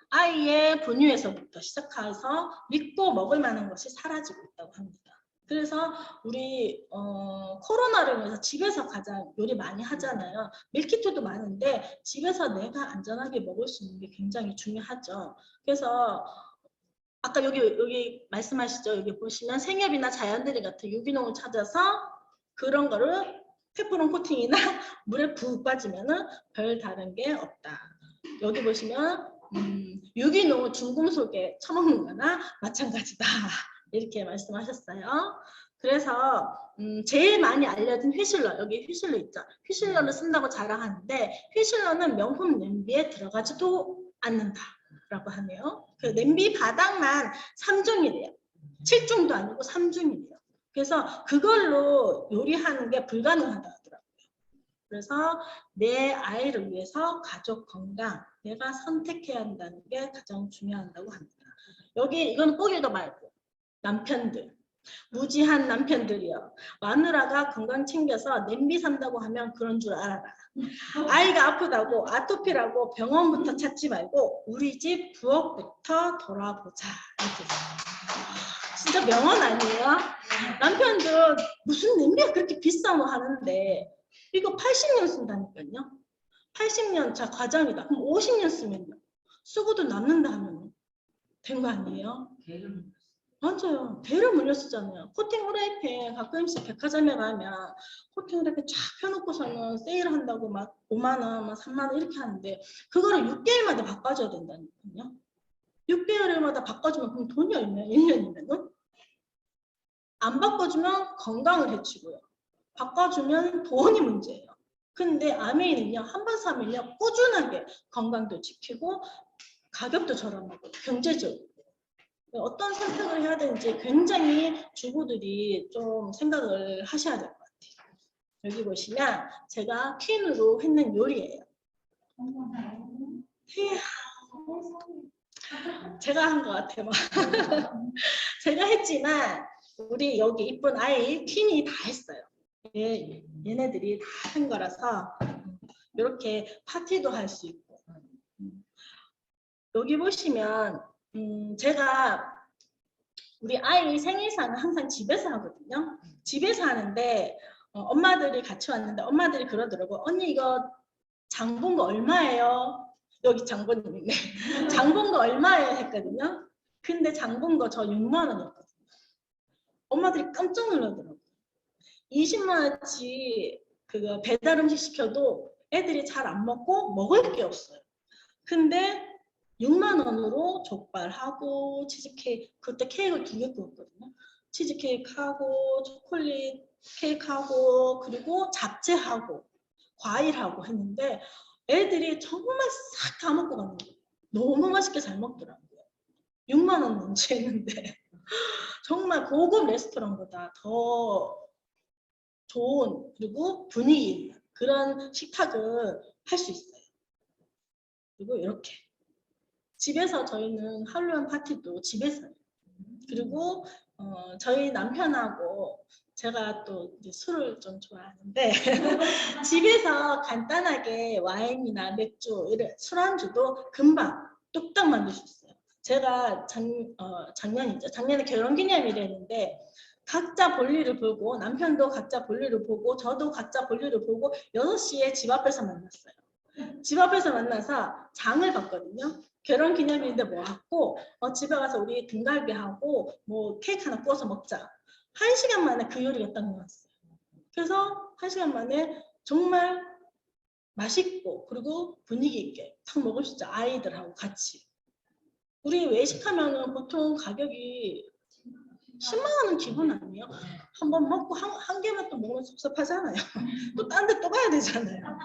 아이의 분유에서부터 시작해서 믿고 먹을 만한 것이 사라지고 있다고 합니다. 그래서 우리 코로나를 위해서 집에서 가장 요리 많이 하잖아요. 밀키트도 많은데 집에서 내가 안전하게 먹을 수 있는 게 굉장히 중요하죠. 그래서 아까 여기 말씀하시죠. 여기 보시면 생협이나 자연드리 같은 유기농을 찾아서 그런 거를 페퍼론 코팅이나 물에 푹 빠지면은 별 다른 게 없다. 여기 보시면 유기농을 중금속에 처먹는 거나 마찬가지다. 이렇게 말씀하셨어요. 그래서 제일 많이 알려진 휘슬러, 여기 휘슬러 있죠. 휘슬러를 쓴다고 자랑하는데 휘슬러는 명품 냄비에 들어가지도 않는다라고 하네요. 그 냄비 바닥만 3중이래요. 7중도 아니고 3중이래요. 그래서 그걸로 요리하는 게 불가능하다 하더라고요. 그래서 내 아이를 위해서 가족 건강, 내가 선택해야 한다는 게 가장 중요하다고 합니다. 여기 이건 꼭 읽어봐야죠. 남편들, 무지한 남편들이요. 마누라가 건강 챙겨서 냄비 산다고 하면 그런 줄 알아라. 아이가 아프다고 아토피라고 병원부터 찾지 말고 우리 집 부엌부터 돌아보자. 이렇게. 진짜 명언 아니에요? 남편들 무슨 냄비가 그렇게 비싸고 하는데 이거 80년 쓴다니까요. 80년 자 과장이다. 그럼 50년 쓰면요. 쓰고도 남는다 하면 된 거 아니에요? 맞아요. 배를 물려 쓰잖아요. 코팅 후라이팬 가끔씩 백화점에 가면 코팅 후라이팬 쫙 펴놓고서는 세일을 한다고 막 5만 원, 막 3만 원 이렇게 하는데 그거를 6개월마다 바꿔줘야 된다니까요. 6개월마다 바꿔주면 그럼 돈이 얼마야? 1년이면은? 안 바꿔주면 건강을 해치고요. 바꿔주면 돈이 문제예요. 근데 아메이는요, 한 번 사면요, 꾸준하게 건강도 지키고 가격도 저렴하고 경제적으로 어떤 선택을 해야 되는지 굉장히 주부들이 좀 생각을 하셔야 될 것 같아요. 여기 보시면 제가 퀸으로 했는 요리예요. 제가 한 것 같아요. 제가 했지만 우리 여기 이쁜 아이 퀸이 다 했어요. 얘네들이 다 한 거라서 이렇게 파티도 할 수 있고 여기 보시면 제가 우리 아이 생일상은 항상 집에서 하거든요. 집에서 하는데 엄마들이 같이 왔는데 엄마들이 그러더라고. 언니 이거 장 본 거 얼마예요? 여기 장본님 있네. 장 본 거 얼마예요? 했거든요. 근데 장 본 거 저 6만 원이었거든요. 엄마들이 깜짝 놀라더라고요. 20만 원치 그거 배달 음식 시켜도 애들이 잘 안 먹고 먹을 게 없어요. 근데 6만 원으로 족발하고 치즈케이크, 그때 케이크를 2개 구웠거든요. 치즈케이크하고 초콜릿 케이크하고 그리고 잡채하고 과일하고 했는데 애들이 정말 싹 다 먹고 가는 거예요. 너무 맛있게 잘 먹더라고요. 6만 원 넘치는데 정말 고급 레스토랑보다 더 좋은 그리고 분위기 있는 그런 식탁을 할 수 있어요. 그리고 이렇게 집에서 저희는 할로윈 파티도 집에서 해요. 그리고 저희 남편하고 제가 또 이제 술을 좀 좋아하는데 집에서 간단하게 와인이나 맥주 이런 술안주도 금방 뚝딱 만들 수 있어요. 제가 작년에 결혼기념일이었는데 각자 볼일을 보고 남편도 각자 볼일을 보고 저도 각자 볼일을 보고 6시에 집 앞에서 만났어요. 집 앞에서 만나서 장을 봤거든요. 결혼기념일인데 뭐 하고 집에 가서 우리 등갈비하고 뭐 케이크 하나 구워서 먹자. 1시간 만에 그 요리가 딱 나왔어요. 그래서 1시간 만에 정말 맛있고 그리고 분위기 있게 탁 먹을 수 있죠. 아이들하고 같이. 우리 외식하면은 보통 가격이 10만 원은 기본 아니에요? 한 번 먹고 한 개만 또 먹으면 섭섭하잖아요. 또 딴 데 또 가야 되잖아요.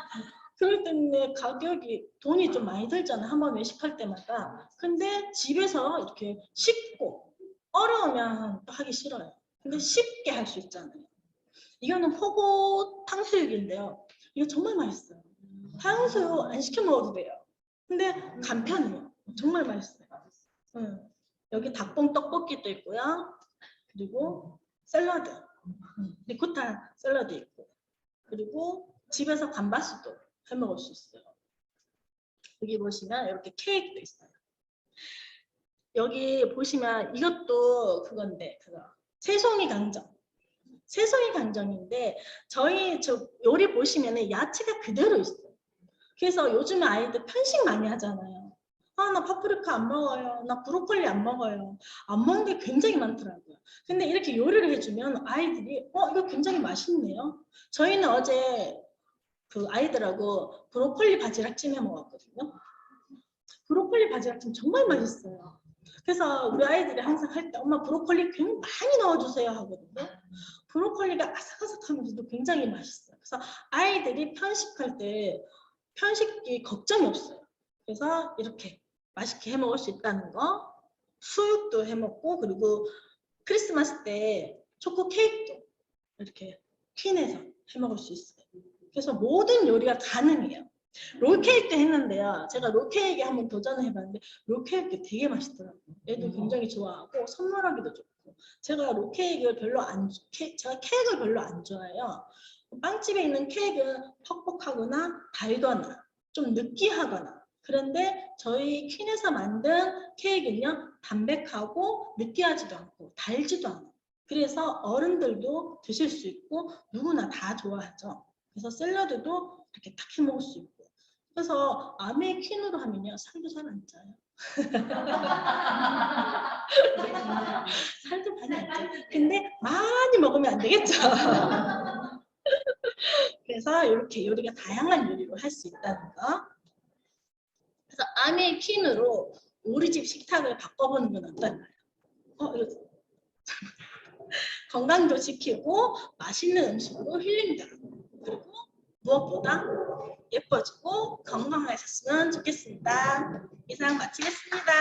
그렇기 때문에 가격이 돈이 좀 많이 들잖아요. 한 번 외식할 때마다. 근데 집에서 이렇게 쉽고 어려우면 또 하기 싫어요. 근데 쉽게 할 수 있잖아요. 이거는 포고 탕수육인데요. 이거 정말 맛있어요. 탕수육 안 시켜 먹어도 돼요. 근데 간편해요. 정말 맛있어요. 여기 닭봉 떡볶이도 있고요. 그리고 샐러드, 리코타 샐러드 있고, 그리고 집에서 감바스도 해 먹을 수 있어요. 여기 보시면 이렇게 케이크도 있어요. 여기 보시면 이것도 그건데 그거 새송이 강정. 새송이 강정인데 저희 저 요리 보시면 야채가 그대로 있어요. 그래서 요즘에 아이들 편식 많이 하잖아요. 아, 나 파프리카 안 먹어요. 나 브로콜리 안 먹어요. 안 먹는 게 굉장히 많더라고요. 근데 이렇게 요리를 해주면 아이들이 이거 굉장히 맛있네요. 저희는 어제 그 아이들하고 브로콜리 바지락찜 해 먹었거든요. 브로콜리 바지락찜 정말 맛있어요. 그래서 우리 아이들이 항상 할 때 엄마 브로콜리 굉장히 많이 넣어주세요 하거든요. 브로콜리가 아삭아삭하면서도 굉장히 맛있어요. 그래서 아이들이 편식할 때 편식이 걱정이 없어요. 그래서 이렇게 맛있게 해 먹을 수 있다는 거, 수육도 해 먹고, 그리고 크리스마스 때 초코 케이크도 이렇게 퀸해서 해 먹을 수 있어요. 그래서 모든 요리가 가능해요. 롤케이크도 했는데요. 제가 롤케이크에 한번 도전을 해봤는데 롤케이크 되게 맛있더라고요. 애도 굉장히 좋아하고 선물하기도 좋고. 제가 롤케이크를 별로 제가 케이크를 별로 안 좋아해요. 빵집에 있는 케이크는 퍽퍽하거나 달거나 좀 느끼하거나. 그런데 저희 퀸에서 만든 케이크는요 담백하고 느끼하지도 않고 달지도 않아요. 그래서 어른들도 드실 수 있고 누구나 다 좋아하죠. 그래서 샐러드도 이렇게 딱 해 먹을 수 있고. 그래서 아메 퀸으로 하면요 살도 잘 안 쪄요. 살도 많이 안 쪄요. 근데 많이 먹으면 안 되겠죠. 그래서 이렇게 요리가 다양한 요리로 할 수 있다는 거. 그래서 아메 퀸으로 우리 집 식탁을 바꿔보는 건 어떨까요? 이거 건강도 지키고 맛있는 음식으로 힐링도 하고 그리고 무엇보다 예뻐지고 건강하셨으면 좋겠습니다. 이상 마치겠습니다.